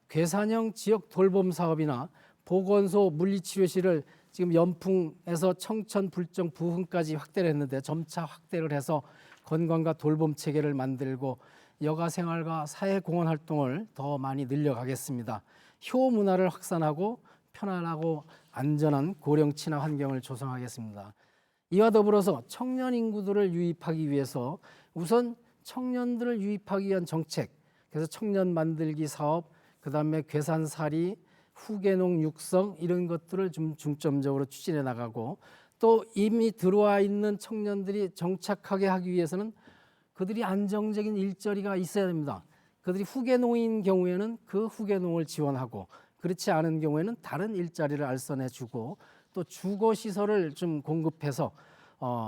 괴산형 지역 돌봄 사업이나 보건소 물리치료실을 지금 연풍에서 청천, 불정, 부흥까지 확대를 했는데 점차 확대를 해서 건강과 돌봄 체계를 만들고 여가 생활과 사회 공헌 활동을 더 많이 늘려가겠습니다. 효 문화를 확산하고 편안하고 안전한 고령 친화 환경을 조성하겠습니다. 이와 더불어서 청년 인구들을 유입하기 위해서 우선 청년들을 유입하기 위한 정책, 그래서 청년 만들기 사업, 그다음에 괴산살이, 후계농 육성 이런 것들을 좀 중점적으로 추진해 나가고 또 이미 들어와 있는 청년들이 정착하게 하기 위해서는 그들이 안정적인 일자리가 있어야 됩니다. 그들이 후계농인 경우에는 그 후계농을 지원하고 그렇지 않은 경우에는 다른 일자리를 알선해 주고 또 주거 시설을 좀 공급해서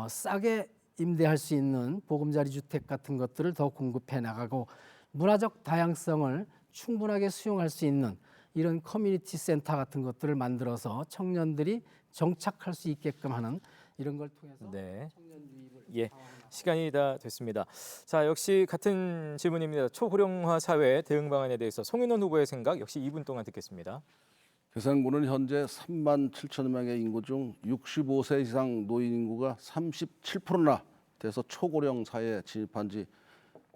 싸게 임대할 수 있는 보금자리 주택 같은 것들을 더 공급해 나가고 문화적 다양성을 충분하게 수용할 수 있는 이런 커뮤니티 센터 같은 것들을 만들어서 청년들이 정착할 수 있게끔 하는 이런 걸 통해서
네.
청년 유입을
예, 시간이 다 됐습니다. 자, 역시 같은 질문입니다. 초고령화 사회 대응 방안에 대해서 송인원 후보의 생각 역시 2분 동안 듣겠습니다.
괴산군은 현재 3만 7천 명의 인구 중 65세 이상 노인 인구가 37%나 돼서 초고령 사회에 진입한 지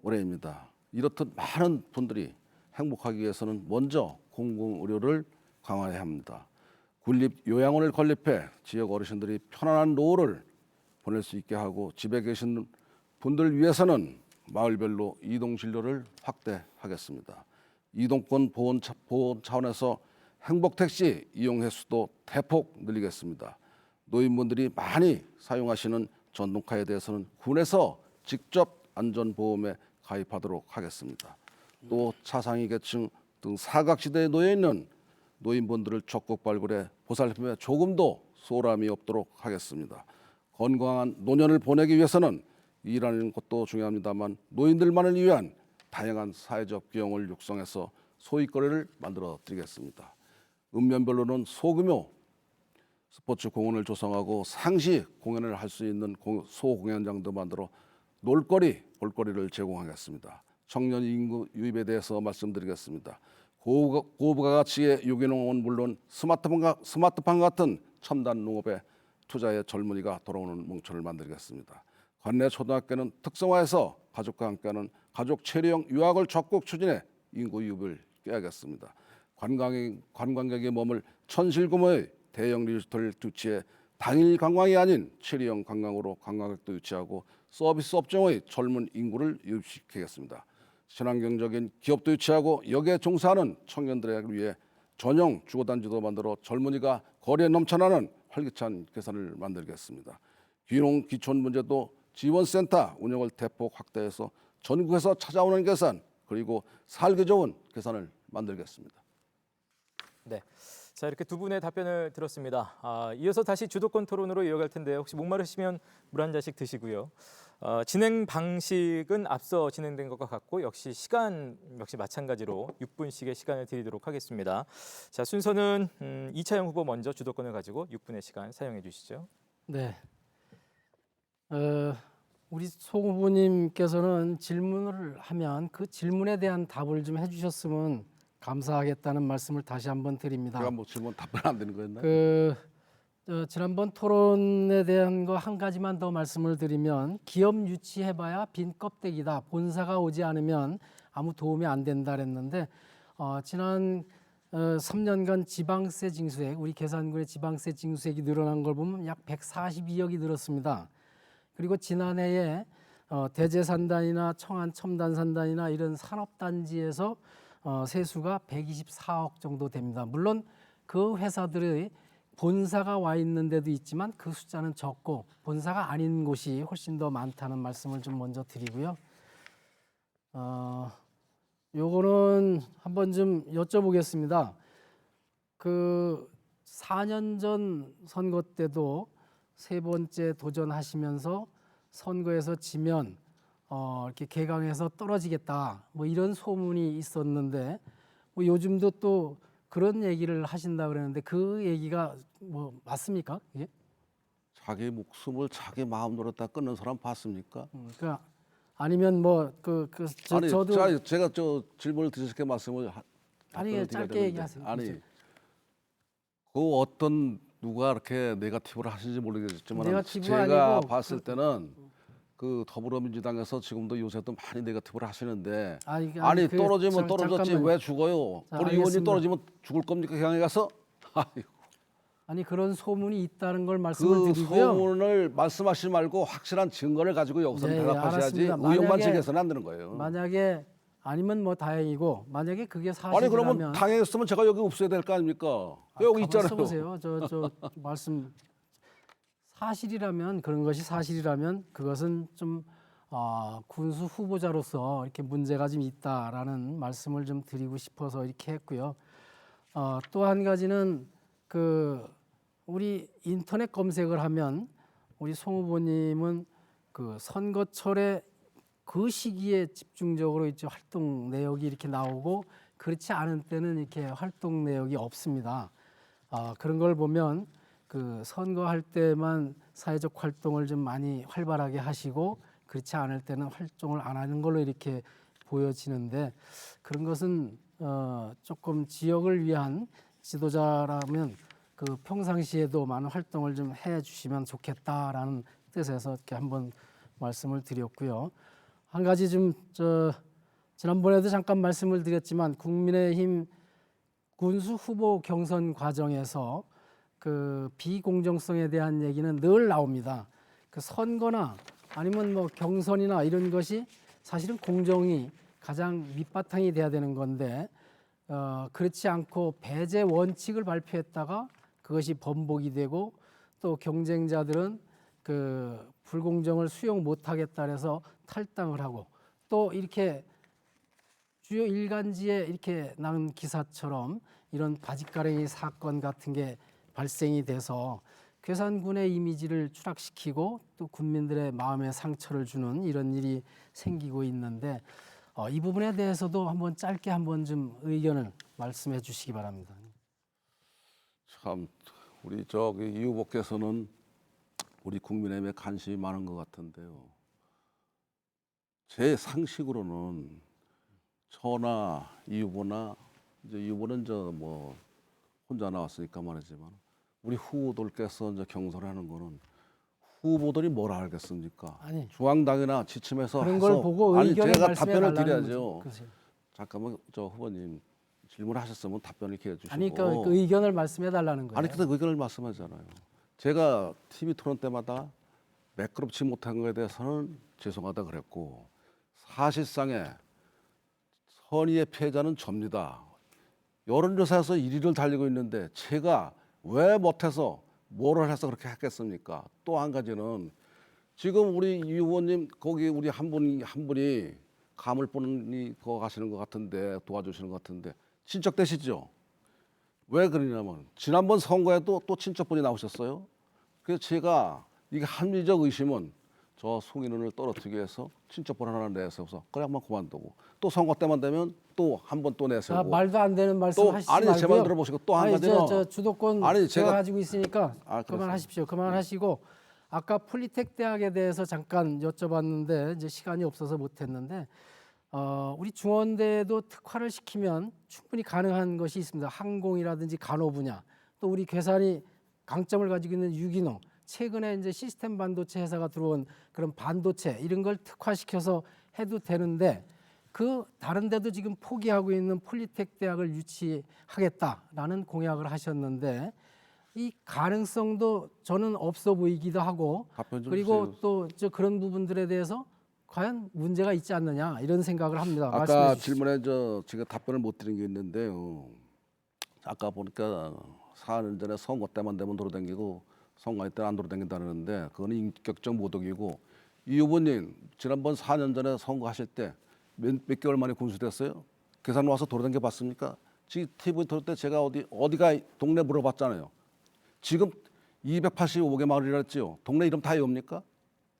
올해입니다. 이렇듯 많은 분들이 행복하기 위해서는 먼저 공공의료를 강화해야 합니다. 군립 요양원을 건립해 지역 어르신들이 편안한 노후를 보낼 수 있게 하고 집에 계신 분들 위해서는 마을별로 이동진료를 확대하겠습니다. 이동권 보온 차원에서 행복택시 이용 횟수도 대폭 늘리겠습니다. 노인분들이 많이 사용하시는 전동카에 대해서는 군에서 직접 안전보험에 가입하도록 하겠습니다. 또 차상위 계층 등 사각지대에 놓여 있는 노인분들을 적극 발굴해 보살핌에 조금도 소홀함이 없도록 하겠습니다. 건강한 노년을 보내기 위해서는 일하는 것도 중요합니다만 노인들만을 위한 다양한 사회적 기용을 육성해서 소일거리를 만들어 드리겠습니다. 읍면별로는 소규모 스포츠 공원을 조성하고 상시 공연을 할 수 있는 소공연장도 만들어 놀거리, 볼거리를 제공하겠습니다. 청년 인구 유입에 대해서 말씀드리겠습니다. 고부가가치의 유기농은 물론 스마트팜 같은 첨단 농업에 투자해 젊은이가 돌아오는 몽천을 만들겠습니다. 관내 초등학교는 특성화해서 가족과 함께하는 가족 체류형 유학을 적극 추진해 인구 유입을 깨야겠습니다. 관광객이 머물 천실 규모의 대형 리조트를 유치해 당일 관광이 아닌 체류형 관광으로 관광객도 유치하고 서비스 업종의 젊은 인구를 유입시키겠습니다. 친환경적인 기업도 유치하고 여기에 종사하는 청년들을 위해 전용 주거단지도 만들어 젊은이가 거리에 넘쳐나는 활기찬 개선을 만들겠습니다. 귀농 귀촌 문제도 지원센터 운영을 대폭 확대해서 전국에서 찾아오는 개선 그리고 살기 좋은 개선을 만들겠습니다.
네. 자, 이렇게 두 분의 답변을 들었습니다. 이어서 다시 주도권 토론으로 이어갈 텐데요. 혹시 목마르시면 물 한 잔씩 드시고요. 진행 방식은 앞서 진행된 것과 같고 역시 시간 역시 마찬가지로 6분씩의 시간을 드리도록 하겠습니다. 자, 순서는 이차영 후보 먼저 주도권을 가지고 6분의 시간 사용해 주시죠.
네. 우리 송 후보님께서는 질문을 하면 그 질문에 대한 답을 좀 해주셨으면 감사하겠다는 말씀을 다시 한번 드립니다.
제가 뭐 질문 답변 안 되는 거였나요?
지난번 토론에 대한 거 한 가지만 더 말씀을 드리면 기업 유치해봐야 빈 껍데기다. 본사가 오지 않으면 아무 도움이 안 된다 그랬는데 지난 3년간 지방세 징수액 우리 계산군의 지방세 징수액이 늘어난 걸 보면 약 142억이 늘었습니다. 그리고 지난해에 대제산단이나 청안 첨단산단이나 이런 산업단지에서 세수가 124억 정도 됩니다. 물론 그 회사들의 본사가 와 있는 데도 있지만 그 숫자는 적고 본사가 아닌 곳이 훨씬 더 많다는 말씀을 좀 먼저 드리고요. 요거는 한번 좀 여쭤보겠습니다. 그 4년 전 선거 때도 세 번째 도전하시면서 선거에서 지면 이렇게 개강해서 떨어지겠다 뭐 이런 소문이 있었는데 뭐 요즘도 또 그런 얘기를 하신다 그러는데 그 얘기가 뭐 맞습니까? 예?
자기 목숨을 자기 마음대로 다 끊는 사람 봤습니까?
그러니까 아니면 뭐
아니,
저도
제가 저 질문을 드리게 말씀을
아니
답변을 드려야
짧게
되는데,
얘기하세요.
아니 그 어떤 누가 이렇게 네거티브를 하시는지 모르겠지만
네거티브가
제가
아니고
봤을 때는 그 더불어민주당에서 지금도 요새도 많이 네거티브를 하시는데 아니 떨어지면 떨어졌지
잠깐만요.
왜 죽어요?
자,
우리 의원이
알겠습니다.
떨어지면 죽을 겁니까? 향해 가서? 아이고.
아니 그런 소문이 있다는 걸 말씀을
그
드리고요.
소문을 말씀하시지 말고 확실한 증거를 가지고 여기서
네,
대답하셔야지
알았습니다.
의혹만
만약에-
제기해서는 안 되는 거예요.
만약에 아니면 뭐 다행이고 만약에 그게 사실이라면
아니 그러면 당했으면 제가 여기 없어야 될 거 아닙니까? 여기 있잖아요.
써보세요. 저 말씀 사실이라면 그런 것이 사실이라면 그것은 좀 군수 후보자로서 이렇게 문제가 좀 있다라는 말씀을 좀 드리고 싶어서 이렇게 했고요. 또 한 가지는 그 우리 인터넷 검색을 하면 우리 송 후보님은 그 선거철에 그 시기에 집중적으로 이제 활동 내역이 이렇게 나오고 그렇지 않은 때는 이렇게 활동 내역이 없습니다. 그런 걸 보면 그 선거할 때만 사회적 활동을 좀 많이 활발하게 하시고 그렇지 않을 때는 활동을 안 하는 걸로 이렇게 보여지는데 그런 것은 조금 지역을 위한 지도자라면 그 평상시에도 많은 활동을 좀 해주시면 좋겠다라는 뜻에서 이렇게 한번 말씀을 드렸고요. 한 가지 좀 지난번에도 잠깐 말씀을 드렸지만 국민의힘 군수 후보 경선 과정에서 그 비공정성에 대한 얘기는 늘 나옵니다. 그 선거나 아니면 뭐 경선이나 이런 것이 사실은 공정이 가장 밑바탕이 돼야 되는 건데 그렇지 않고 배제 원칙을 발표했다가 그것이 번복이 되고 또 경쟁자들은 그 불공정을 수용 못하겠다 해서 탈당을 하고 또 이렇게 주요 일간지에 이렇게 나온 기사처럼 이런 바짓가랭이 사건 같은 게 발생이 돼서 괴산군의 이미지를 추락시키고 또 군민들의 마음에 상처를 주는 이런 일이 생기고 있는데 이 부분에 대해서도 한번 짧게 한번 좀 의견을 말씀해 주시기 바랍니다.
참 우리 저기 이 후보께서는 우리 국민의힘에 관심이 많은 것 같은데요. 제 상식으로는 저나 이 후보나 이제 이 후보는 뭐 혼자 나왔으니까 말이지만 우리 후보들께서 이제 경선하는 거는 후보들이 뭘 알겠습니까?
아니.
중앙당이나 지침해서
그런
해서
걸 보고
아니
의견을
제가
말씀해
답변을
달라는
드려야죠.
거죠.
잠깐만 저 후보님 질문하셨으면 답변을 기회 주시고.
아니 그러니까 그 의견을 말씀해 달라는 거예요.
아니 근데 의견을 말씀하잖아요. 제가 TV 토론 때마다 매끄럽지 못한 거에 대해서는 죄송하다 그랬고 사실상의 선의의 피해자는 접니다. 여론조사에서 1위를 달리고 있는데 제가 왜 못해서 뭐를 해서 그렇게 했겠습니까? 또 한 가지는 지금 우리 이 의원님 거기 우리 한 분이 감을 보니 거 가시는 것 같은데 도와주시는 것 같은데 친척 되시죠? 왜 그러냐면 지난번 선거에도 또 친척분이 나오셨어요. 그래서 제가 이게 합리적 의심은 저 송인원을 떨어뜨리기 위해서 친척분 하나 내세워서 그래 한번 그만두고 또 선거 때만 되면 또 한 번 또
자,
내세우고
말도 안 되는 말씀
또
하시지
아니
말고요.
제 말 들어보시고 또 한
아니,
가지는
저 주도권
아니,
제가
제가-
가지고 있으니까
그랬어요.
그만하십시오. 그만하시고 아까 폴리텍 대학에 대해서 잠깐 여쭤봤는데 이제 시간이 없어서 못했는데 우리 중원대도 특화를 시키면 충분히 가능한 것이 있습니다. 항공이라든지 간호 분야 또 우리 괴산이 강점을 가지고 있는 유기농 최근에 이제 시스템 반도체 회사가 들어온 그런 반도체 이런 걸 특화시켜서 해도 되는데 그 다른 데도 지금 포기하고 있는 폴리텍 대학을 유치하겠다라는 공약을 하셨는데 이 가능성도 저는 없어 보이기도 하고
답변 좀
그리고
주세요.
또 저 그런 부분들에 대해서 과연 문제가 있지 않느냐 이런 생각을 합니다.
아까
말씀해 주시죠.
질문에 제가 답변을 못 드린 게 있는데요. 아까 보니까 4년 전에 선거 때만 되면 돌아다니고 선거할 때는 안 돌아다닌다는데 그거는 인격적 모독이고 이 후보님 지난번 4년 전에 선거하실 때 몇 개월 만에 군수됐어요? 계산 와서 돌아다녀 봤습니까? 지금 TV 돌 때 제가 어디가 동네 물어봤잖아요. 지금 285개 마을이라 했지요. 동네 이름 다 외웁니까?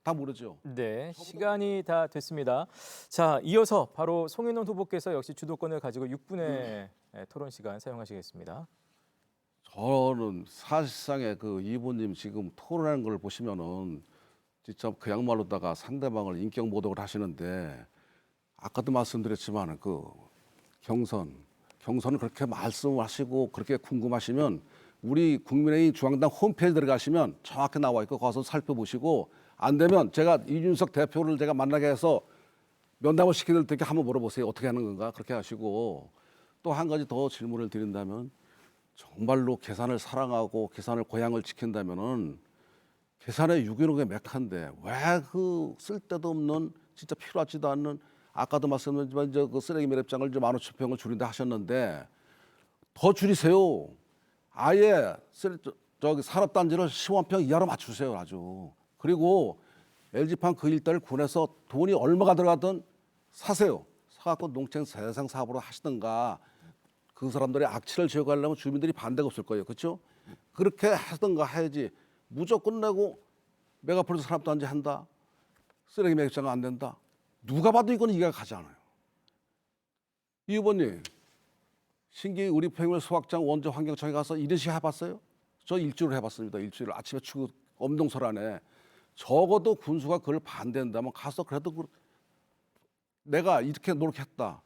다 모르죠.
네, 시간이 다 됐습니다. 자, 이어서 바로 송인원 후보께서 역시 주도권을 가지고 6분의 토론 시간 사용하시겠습니다.
저는 사실상의 그 이분님 지금 토론하는 걸 보시면은 진짜 그야말로다가 상대방을 인격 모독을 하시는데 아까도 말씀드렸지만 그 경선을 그렇게 말씀하시고 그렇게 궁금하시면 우리 국민의힘 중앙당 홈페이지 들어가시면 정확히 나와 있고 거기서 살펴보시고 안 되면 제가 이준석 대표를 제가 만나게 해서 면담을 시켜드릴 테니까 한번 물어보세요. 어떻게 하는 건가 그렇게 하시고 또 한 가지 더 질문을 드린다면 정말로 계산을 사랑하고 계산을 고향을 지킨다면은 계산의 유기농의 메카인데 왜 그 쓸데도 없는 진짜 필요하지도 않는 아까도 말씀드렸지만 이제 그 쓰레기 매립장을 좀 15,000평을 줄인다 하셨는데 더 줄이세요. 아예 저기 산업단지를 10만 평 이하로 맞추세요 아주. 그리고 LG판 그 일대를 군에서 돈이 얼마가 들어가든 사세요. 사갖고 농촌 세상 사업으로 하시든가 그 사람들의 악취를 제거하려면 주민들이 반대가 없을 거예요. 그렇죠? 그렇게 하든가 해야지 무조건 내고 메가폴리스 산업단지 한다. 쓰레기 매립장은 안 된다. 누가 봐도 이건 이해가 가지 않아요. 이 후보님 신기 우리 팽물 수확장 원전 환경청에 가서 이런 식 해봤어요? 저 일주일 해봤습니다. 일주일 아침에 출근 엄동설안에 적어도 군수가 그걸 반대한다면 가서 그래도 내가 이렇게 노력했다.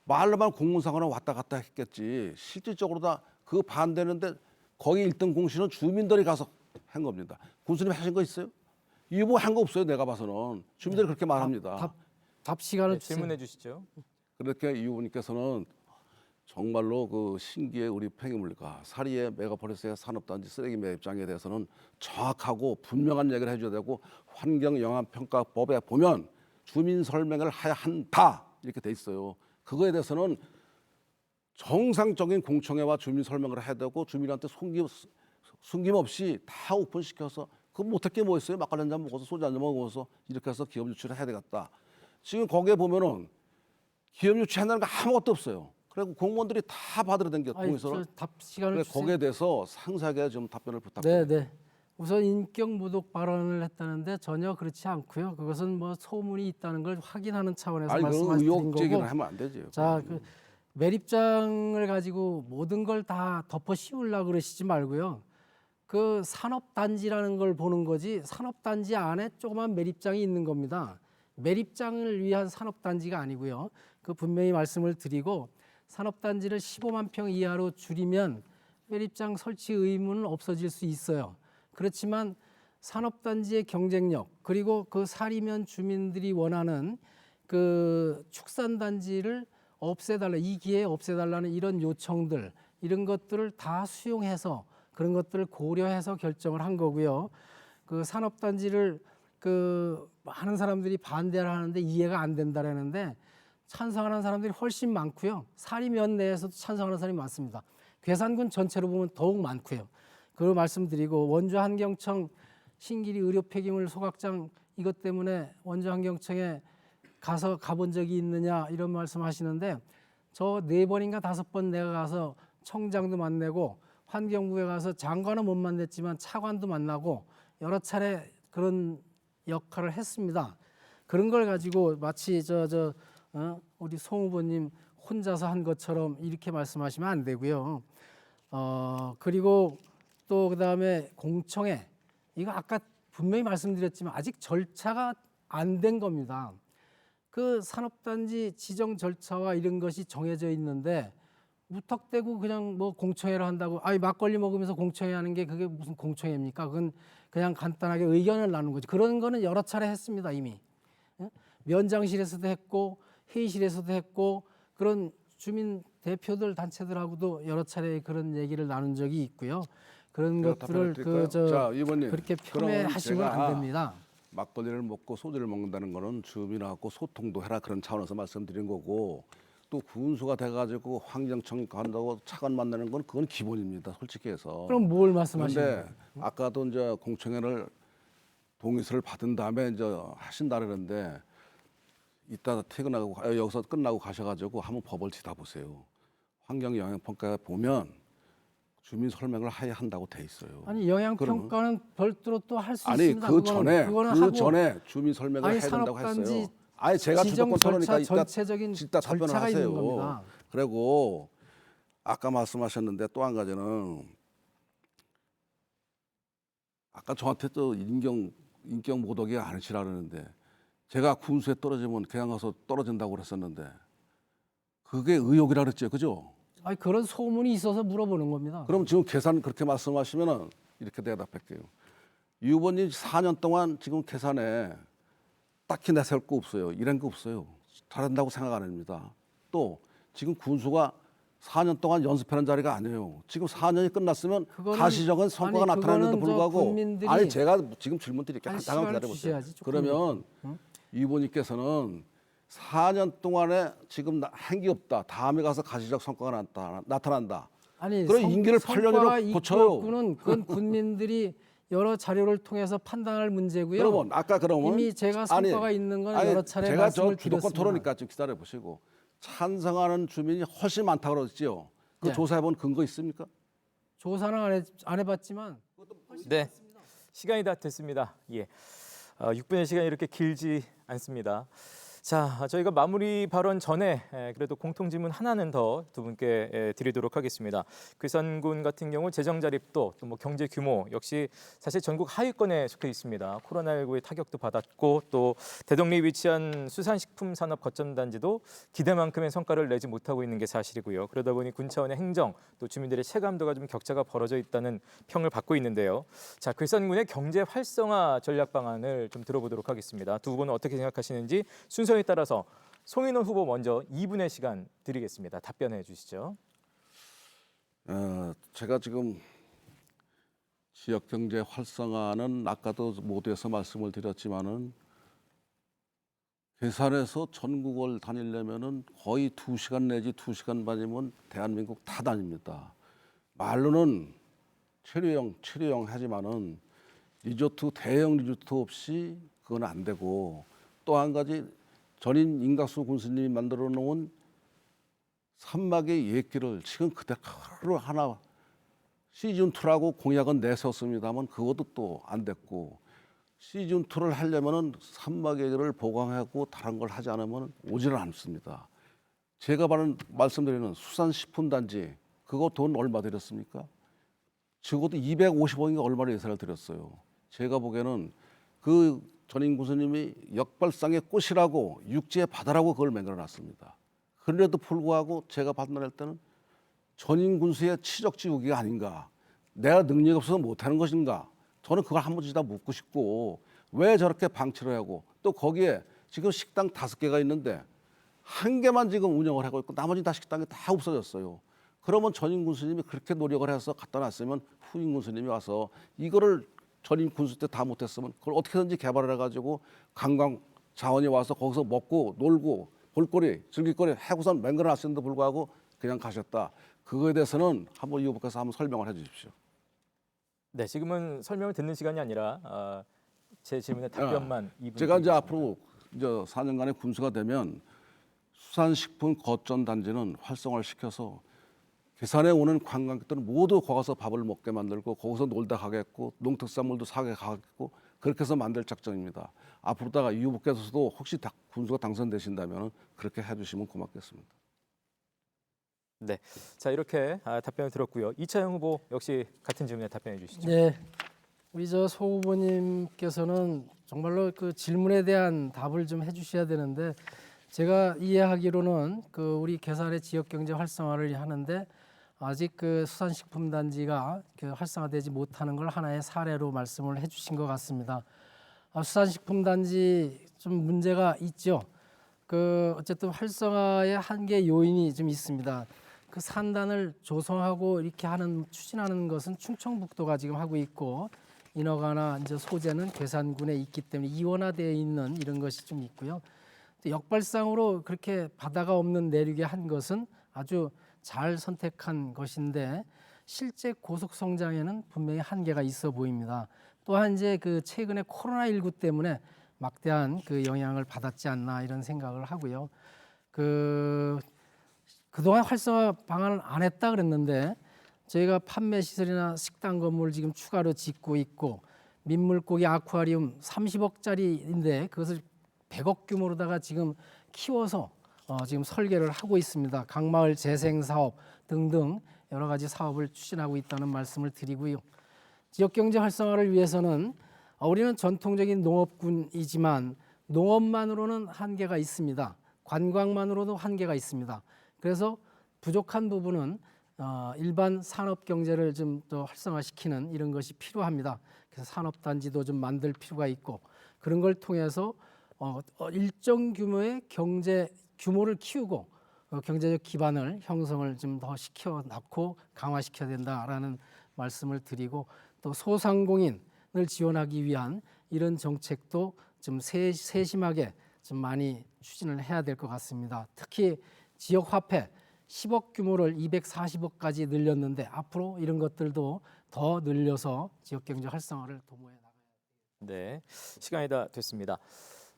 말로만 공문상으로 왔다 갔다 했겠지. 실질적으로 다 그 반대는데 거기 1등 공신은 주민들이 가서 한 겁니다. 군수님 하신 거 있어요? 이 후보 한 거 없어요. 내가 봐서는. 주민들이 그렇게 말합니다.
답 시간을
네,
주세요.
질문해 주시죠.
그렇게 이 후보님께서는 정말로 그 신기의 우리 팽이물과 사리의 메가폴리스의 산업단지 쓰레기 매입장에 대해서는 정확하고 분명한 얘기를 해줘야 되고 환경영향평가법에 보면 주민 설명을 해야 한다 이렇게 돼 있어요. 그거에 대해서는 정상적인 공청회와 주민 설명을 해야 되고 주민한테 숨김없이 다 오픈시켜서 그 못할 게 뭐 있어요? 막걸리 한잔 먹어서 소주 한잔 먹어서 이렇게 해서 기업 유치를 해야 되겠다. 지금 거기에 보면은 기업 유치한다는 거 아무것도 없어요. 그리고 공무원들이 다 받으러 댕겨
아니,
통해서.
저 답 시간을
그래서
주세요.
거기에 대해서 상세하게 좀 답변을 부탁드립니다.
네, 네. 우선 인격 모독 발언을 했다는데 전혀 그렇지 않고요. 그것은 뭐 소문이 있다는 걸 확인하는 차원에서
아니 그
말씀하신
의혹 제기를
거고.
하면 안 되죠.
자, 그 매립장을 가지고 모든 걸 다 덮어 씌우려고 그러시지 말고요. 그 산업단지라는 걸 보는 거지 산업단지 안에 조그만 매립장이 있는 겁니다. 매립장을 위한 산업단지가 아니고요. 그 분명히 말씀을 드리고 산업단지를 15만 평 이하로 줄이면 매립장 설치 의무는 없어질 수 있어요. 그렇지만 산업단지의 경쟁력 그리고 그 사리면 주민들이 원하는 그 축산단지를 없애달라, 이 기회에 없애달라는 이런 요청들, 이런 것들을 다 수용해서 그런 것들을 고려해서 결정을 한 거고요. 그 산업단지를 그 많은 사람들이 반대를 하는데 이해가 안 된다라는데 찬성하는 사람들이 훨씬 많고요. 사리면 내에서도 찬성하는 사람이 많습니다. 괴산군 전체로 보면 더욱 많고요. 그걸 말씀드리고 원주환경청 신길이 의료 폐기물 소각장 이것 때문에 원주환경청에 가본 적이 있느냐 이런 말씀하시는데 저 4번인가 5번 내가 가서 청장도 만나고 환경부에 가서 장관은 못 만났지만 차관도 만나고 여러 차례 그런 역할을 했습니다. 그런 걸 가지고 마치 우리 송 후보님 혼자서 한 것처럼 이렇게 말씀하시면 안 되고요. 그리고 또 그다음에 공청회 이거 아까 분명히 말씀드렸지만 아직 절차가 안 된 겁니다. 그 산업단지 지정 절차와 이런 것이 정해져 있는데 무턱대고 그냥 뭐 공청회를 한다고 막걸리 먹으면서 공청회 하는 게 그게 무슨 공청회입니까? 그건 그냥 간단하게 의견을 나누는 거지. 그런 거는 여러 차례 했습니다 이미. 면장실에서도 했고 회의실에서도 했고 그런 주민 대표들 단체들하고도 여러 차례 그런 얘기를 나눈 적이 있고요. 그런 것들을
자, 이번님,
그렇게
그럼
폄훼하시면 안
제가
됩니다.
막걸리를 먹고 소주를 먹는다는 거는 주민하고 소통도 해라 그런 차원에서 말씀드린 거고 또 군수가 돼가지고 환경청 간다고 차관 만나는 건 그건 기본입니다. 솔직히 해서.
그럼 뭘 말씀하시는 거예요?
그런데 아까도 이제 공청회를 동의서를 받은 다음에 이제 하신다 그러는데 이따 퇴근하고 여기서 끝나고 가셔가지고 한번 법을 뒤다보세요. 환경 영향 평가에 보면 주민 설명을 해야 한다고 돼 있어요.
아니 영향 평가는 별도로 또 할 수
아니
있습니다.
그 전에 주민 설명을
아니,
해야 된다고
산업단지
했어요. 아니 제가
지정
주도권 토론이니까
절차 전체적인
이따 답변을
절차가 있는
하세요.
겁니다.
그리고 아까 말씀하셨는데 또 한 가지는 아까 저한테 또 인격 모독이 아니시라 그러는데 제가 군수에 떨어지면 그냥 가서 떨어진다고 그랬었는데 그게 의혹이라 그랬죠, 그죠?
아니 그런 소문이 있어서 물어보는 겁니다.
그럼 지금 계산 그렇게 말씀하시면은 이렇게 대답할게요. 이 후보님 4년 동안 지금 계산에 딱히 내세울 거 없어요. 이런 거 없어요. 잘한다고 생각 안 합니다. 또 지금 군수가 4년 동안 연습하는 자리가 아니에요. 지금 4년이 끝났으면 가시적인 성과가 나타나는데도 불구하고 아니 제가 지금 질문 드릴게요. 잠깐 기다려보세요. 그러면 이 후보님께서는 4년 동안에 지금 한 게 없다. 다음에 가서 가시적 성과가 나타난다.
아니
그럼 임기를 8년으로 고쳐요.
그건 군민들이 여러 자료를 통해서 판단할 문제고요.
그러면 아까
이미 제가 성과가 있는 건 여러 차례
제가
말씀을
저 주도권
드렸습니다.
토론이니까 좀 기다려 보시고 찬성하는 주민이 훨씬 많다고 그러죠. 그
네.
조사해본 근거 있습니까?
조사는 안 해봤지만
네, 시간이 다 됐습니다. 예, 6분의 시간이 이렇게 길지 않습니다. 자, 저희가 마무리 발언 전에 그래도 공통 질문 하나는 더 두 분께 드리도록 하겠습니다. 괴산군 같은 경우 재정 자립도 또 뭐 경제 규모 역시 사실 전국 하위권에 속해 있습니다. 코로나19의 타격도 받았고 또 대덕리에 위치한 수산식품 산업 거점단지도 기대만큼의 성과를 내지 못하고 있는 게 사실이고요. 그러다 보니 군 차원의 행정 또 주민들의 체감도가 좀 격차가 벌어져 있다는 평을 받고 있는데요. 자, 괴산군의 경제 활성화 전략 방안을 좀 들어보도록 하겠습니다. 두 분은 어떻게 생각하시는지 순서에 따라서 송인원 후보 먼저 2분의 시간 드리겠습니다. 답변해 주시죠.
제가 지금 지역 경제 활성화는 아까도 모두에서 말씀을 드렸지만은 괴산에서 전국을 다니려면은 거의 2시간 내지 2시간 반이면 대한민국 다 다닙니다. 말로는 체류형 하지만은 대형 리조트 없이 그건 안 되고 또 한 가지 전인 임각수 군수님이 만들어 놓은 산막의 예길을 지금 그대로 하나 시즌2라고 공약은 내세웠습니다만 그것도 또 안 됐고 시즌2를 하려면은 산막의 길을 보강하고 다른 걸 하지 않으면 오지를 않습니다. 제가 말씀드리는 수산식품단지 그거 돈 얼마 들였습니까? 적어도 250억인가 얼마를 예산을 들였어요. 제가 보기에는 그 전인 군수님이 역발상의 꽃이라고 육지의 바다라고 그걸 만들어놨습니다. 그런데도 불구하고 제가 판단할 때는 전임 군수의 치적지우기가 아닌가. 내가 능력이 없어서 못하는 것인가. 저는 그걸 한 번씩 다 묻고 싶고 왜 저렇게 방치를 하고 또 거기에 지금 식당 5개가 있는데 한 개만 지금 운영을 하고 있고 나머지 다 식당이 다 없어졌어요. 그러면 전임 군수님이 그렇게 노력을 해서 갖다 놨으면 후임 군수님이 와서 이거를 전임 군수 때 다 못했으면 그걸 어떻게든지 개발을 해가지고 관광 자원이 와서 거기서 먹고 놀고 볼거리 즐길거리 하고선 맹글어놨음에도 불구하고 그냥 가셨다. 그거에 대해서는 한번 이 후보께서 한번 설명을 해주십시오.
네, 지금은 설명을 듣는 시간이 아니라 제 질문에 답변만 2분.
제가 이제 앞으로 이제 4년간의 군수가 되면 수산식품 거점 단지는 활성화를 시켜서 괴산에 오는 관광객들은 모두 거기 가서 밥을 먹게 만들고 거기서 놀다 가겠고 농특산물도 사게 가겠고 그렇게 해서 만들 작정입니다. 앞으로다가 이 후보께서도 혹시 군수가 당선되신다면 그렇게 해주시면 고맙겠습니다.
네, 자 이렇게 답변을 들었고요. 이차영 후보 역시 같은 질문에 답변해 주시죠.
네, 우리 소 후보님께서는 정말로 그 질문에 대한 답을 좀 해주셔야 되는데 제가 이해하기로는 그 우리 괴산의 지역 경제 활성화를 하는데 아직 그 수산식품단지가 그 활성화되지 못하는 걸 하나의 사례로 말씀을 해주신 것 같습니다. 수산식품단지 좀 문제가 있죠. 그 어쨌든 활성화의 한계 요인이 좀 있습니다. 그 산단을 조성하고 이렇게 추진하는 것은 충청북도가 지금 하고 있고 인허가나 이제 소재는 괴산군에 있기 때문에 이원화되어 있는 이런 것이 좀 있고요. 또 역발상으로 그렇게 바다가 없는 내륙에 한 것은 아주 잘 선택한 것인데 실제 고속 성장에는 분명히 한계가 있어 보입니다. 또한 이제 그 최근에 코로나19 때문에 막대한 그 영향을 받았지 않나 이런 생각을 하고요. 그동안 활성화 방안을 안 했다 그랬는데 저희가 판매 시설이나 식당 건물 지금 추가로 짓고 있고 민물고기 아쿠아리움 30억짜리인데 그것을 100억 규모로다가 지금 키워서 지금 설계를 하고 있습니다. 강마을 재생 사업 등등 여러 가지 사업을 추진하고 있다는 말씀을 드리고요. 지역 경제 활성화를 위해서는 우리는 전통적인 농업군이지만 농업만으로는 한계가 있습니다. 관광만으로도 한계가 있습니다. 그래서 부족한 부분은 일반 산업 경제를 좀 더 활성화시키는 이런 것이 필요합니다. 그래서 산업단지도 좀 만들 필요가 있고 그런 걸 통해서 일정 규모의 경제 규모를 키우고 경제적 기반을 형성을 좀 더 시켜 놨고 강화시켜야 된다라는 말씀을 드리고 또 소상공인을 지원하기 위한 이런 정책도 좀 세심하게 좀 많이 추진을 해야 될 것 같습니다. 특히 지역 화폐 10억 규모를 240억까지 늘렸는데 앞으로 이런 것들도 더 늘려서 지역 경제 활성화를 도모해 나가야 됩니다.
네, 시간이 다 됐습니다.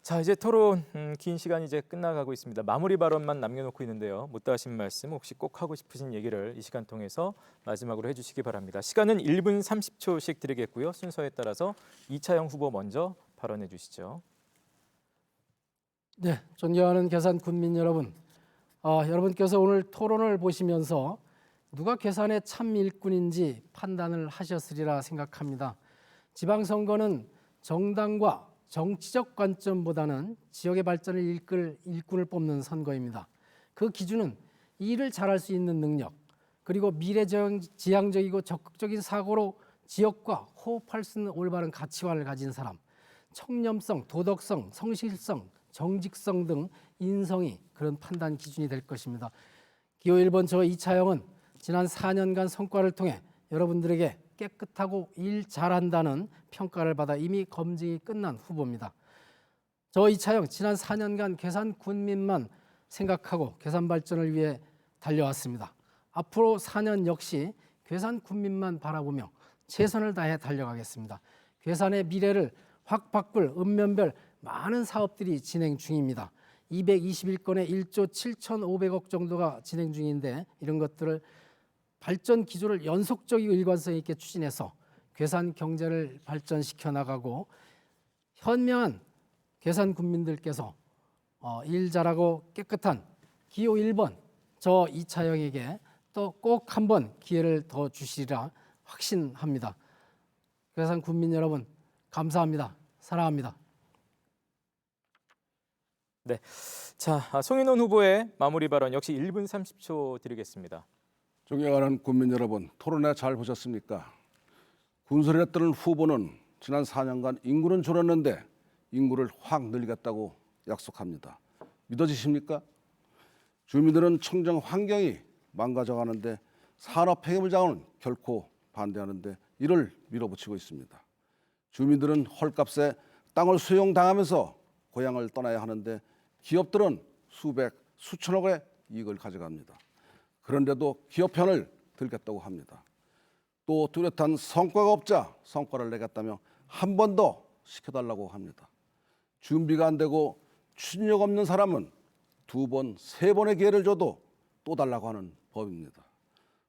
자, 이제 토론 긴 시간이 이제 끝나가고 있습니다. 마무리 발언만 남겨놓고 있는데요. 못다 하신 말씀 혹시 꼭 하고 싶으신 얘기를 이 시간 통해서 마지막으로 해주시기 바랍니다. 시간은 1분 30초씩 드리겠고요. 순서에 따라서 이차영 후보 먼저 발언해 주시죠.
네, 존경하는 괴산 군민 여러분, 여러분께서 오늘 토론을 보시면서 누가 괴산의 참 일꾼인지 판단을 하셨으리라 생각합니다. 지방선거는 정당과 정치적 관점보다는 지역의 발전을 이끌 일꾼을 뽑는 선거입니다. 그 기준은 일을 잘할 수 있는 능력, 그리고 미래지향적이고 적극적인 사고로 지역과 호흡할 수 있는 올바른 가치관을 가진 사람, 청렴성, 도덕성, 성실성, 정직성 등 인성이 그런 판단 기준이 될 것입니다. 기호 1번 저 이차영은 지난 4년간 성과를 통해 여러분들에게 깨끗하고 일 잘한다는 평가를 받아 이미 검증이 끝난 후보입니다. 저 이차영 지난 4년간 괴산 군민만 생각하고 괴산 발전을 위해 달려왔습니다. 앞으로 4년 역시 괴산 군민만 바라보며 최선을 다해 달려가겠습니다. 괴산의 미래를 확 바꿀 읍면별 많은 사업들이 진행 중입니다. 221건의 1조 7,500억 정도가 진행 중인데 이런 것들을 발전 기조를 연속적이고 일관성 있게 추진해서 괴산 경제를 발전시켜 나가고 현명한 괴산 군민들께서 일 잘하고 깨끗한 기호 1번 저 이차영에게 또 꼭 한번 기회를 더 주시리라 확신합니다. 괴산 군민 여러분 감사합니다. 사랑합니다.
자, 송인원 후보의 마무리 발언 역시 1분 30초 드리겠습니다.
존경하는 국민 여러분, 토론회 잘 보셨습니까? 군소리에 뜨는 후보는 지난 4년간 인구는 줄었는데 인구를 확 늘리겠다고 약속합니다. 믿어지십니까? 주민들은 청정 환경이 망가져가는데 산업 폐기물장은 결코 반대하는데 이를 밀어붙이고 있습니다. 주민들은 헐값에 땅을 수용당하면서 고향을 떠나야 하는데 기업들은 수백, 수천억의 이익을 가져갑니다. 그런데도 기업 편을 들겠다고 합니다. 또 뚜렷한 성과가 없자 성과를 내겠다며 한 번 더 시켜달라고 합니다. 준비가 안 되고 추진력 없는 사람은 2번, 3번의 기회를 줘도 또 달라고 하는 법입니다.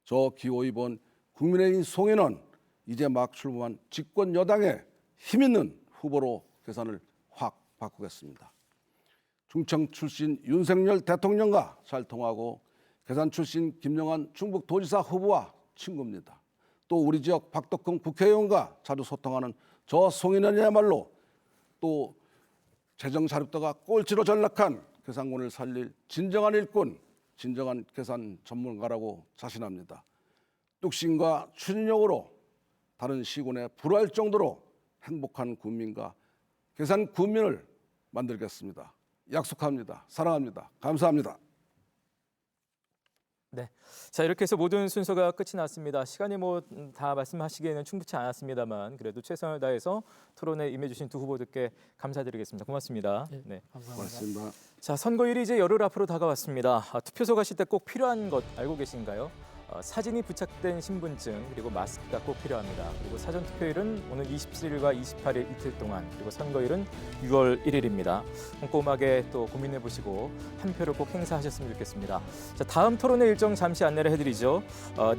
저 기호 2번 국민의힘 송인원 이제 막 출범한 집권 여당의 힘 있는 후보로 계산을 확 바꾸겠습니다. 충청 출신 윤석열 대통령과 잘 통하고 계산 출신 김영환 충북도지사 후보와 친구입니다. 또 우리 지역 박덕흠 국회의원과 자주 소통하는 저 송인원이야말로 또 재정 자립도가 꼴찌로 전락한 계산군을 살릴 진정한 일꾼, 진정한 계산 전문가라고 자신합니다. 뚝심과 추진력으로 다른 시군에 불화할 정도로 행복한 국민과 계산 국민을 만들겠습니다. 약속합니다. 사랑합니다. 감사합니다.
네, 자 이렇게 해서 모든 순서가 끝이 났습니다. 시간이 뭐 다 말씀하시기에는 충분치 않았습니다만 그래도 최선을 다해서 토론에 임해주신 두 후보들께 감사드리겠습니다. 고맙습니다. 네.
감사합니다.
고맙습니다.
자 선거일이 이제 열흘 앞으로 다가왔습니다. 투표소 가실 때 꼭 필요한 것 알고 계신가요? 사진이 부착된 신분증 그리고 마스크가 꼭 필요합니다. 그리고 사전 투표일은 오늘 27일과 28일 이틀 동안 그리고 선거일은 6월 1일입니다. 꼼꼼하게 또 고민해 보시고 한 표를 꼭 행사하셨으면 좋겠습니다. 자 다음 토론회 일정 잠시 안내를 해드리죠.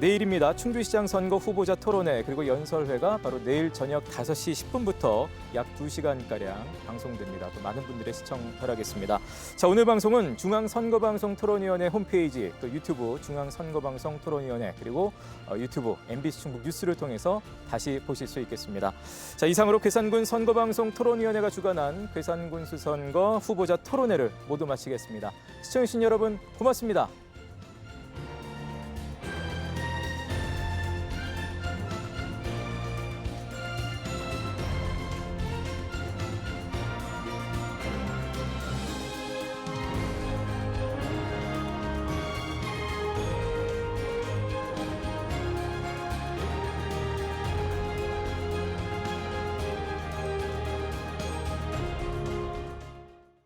내일입니다. 충주시장 선거 후보자 토론회 그리고 연설회가 바로 내일 저녁 5시 10분부터 약 2시간가량 방송됩니다. 또 많은 분들의 시청 바라겠습니다. 자 오늘 방송은 중앙선거방송토론위원회 홈페이지 또 유튜브 중앙선거방송 토론위원회 그리고 유튜브 MBC 충북 뉴스를 통해서 다시 보실 수 있겠습니다. 자 이상으로 괴산군 선거방송 토론위원회가 주관한 괴산군 수선거 후보자 토론회를 모두 마치겠습니다. 시청해주신 여러분 고맙습니다.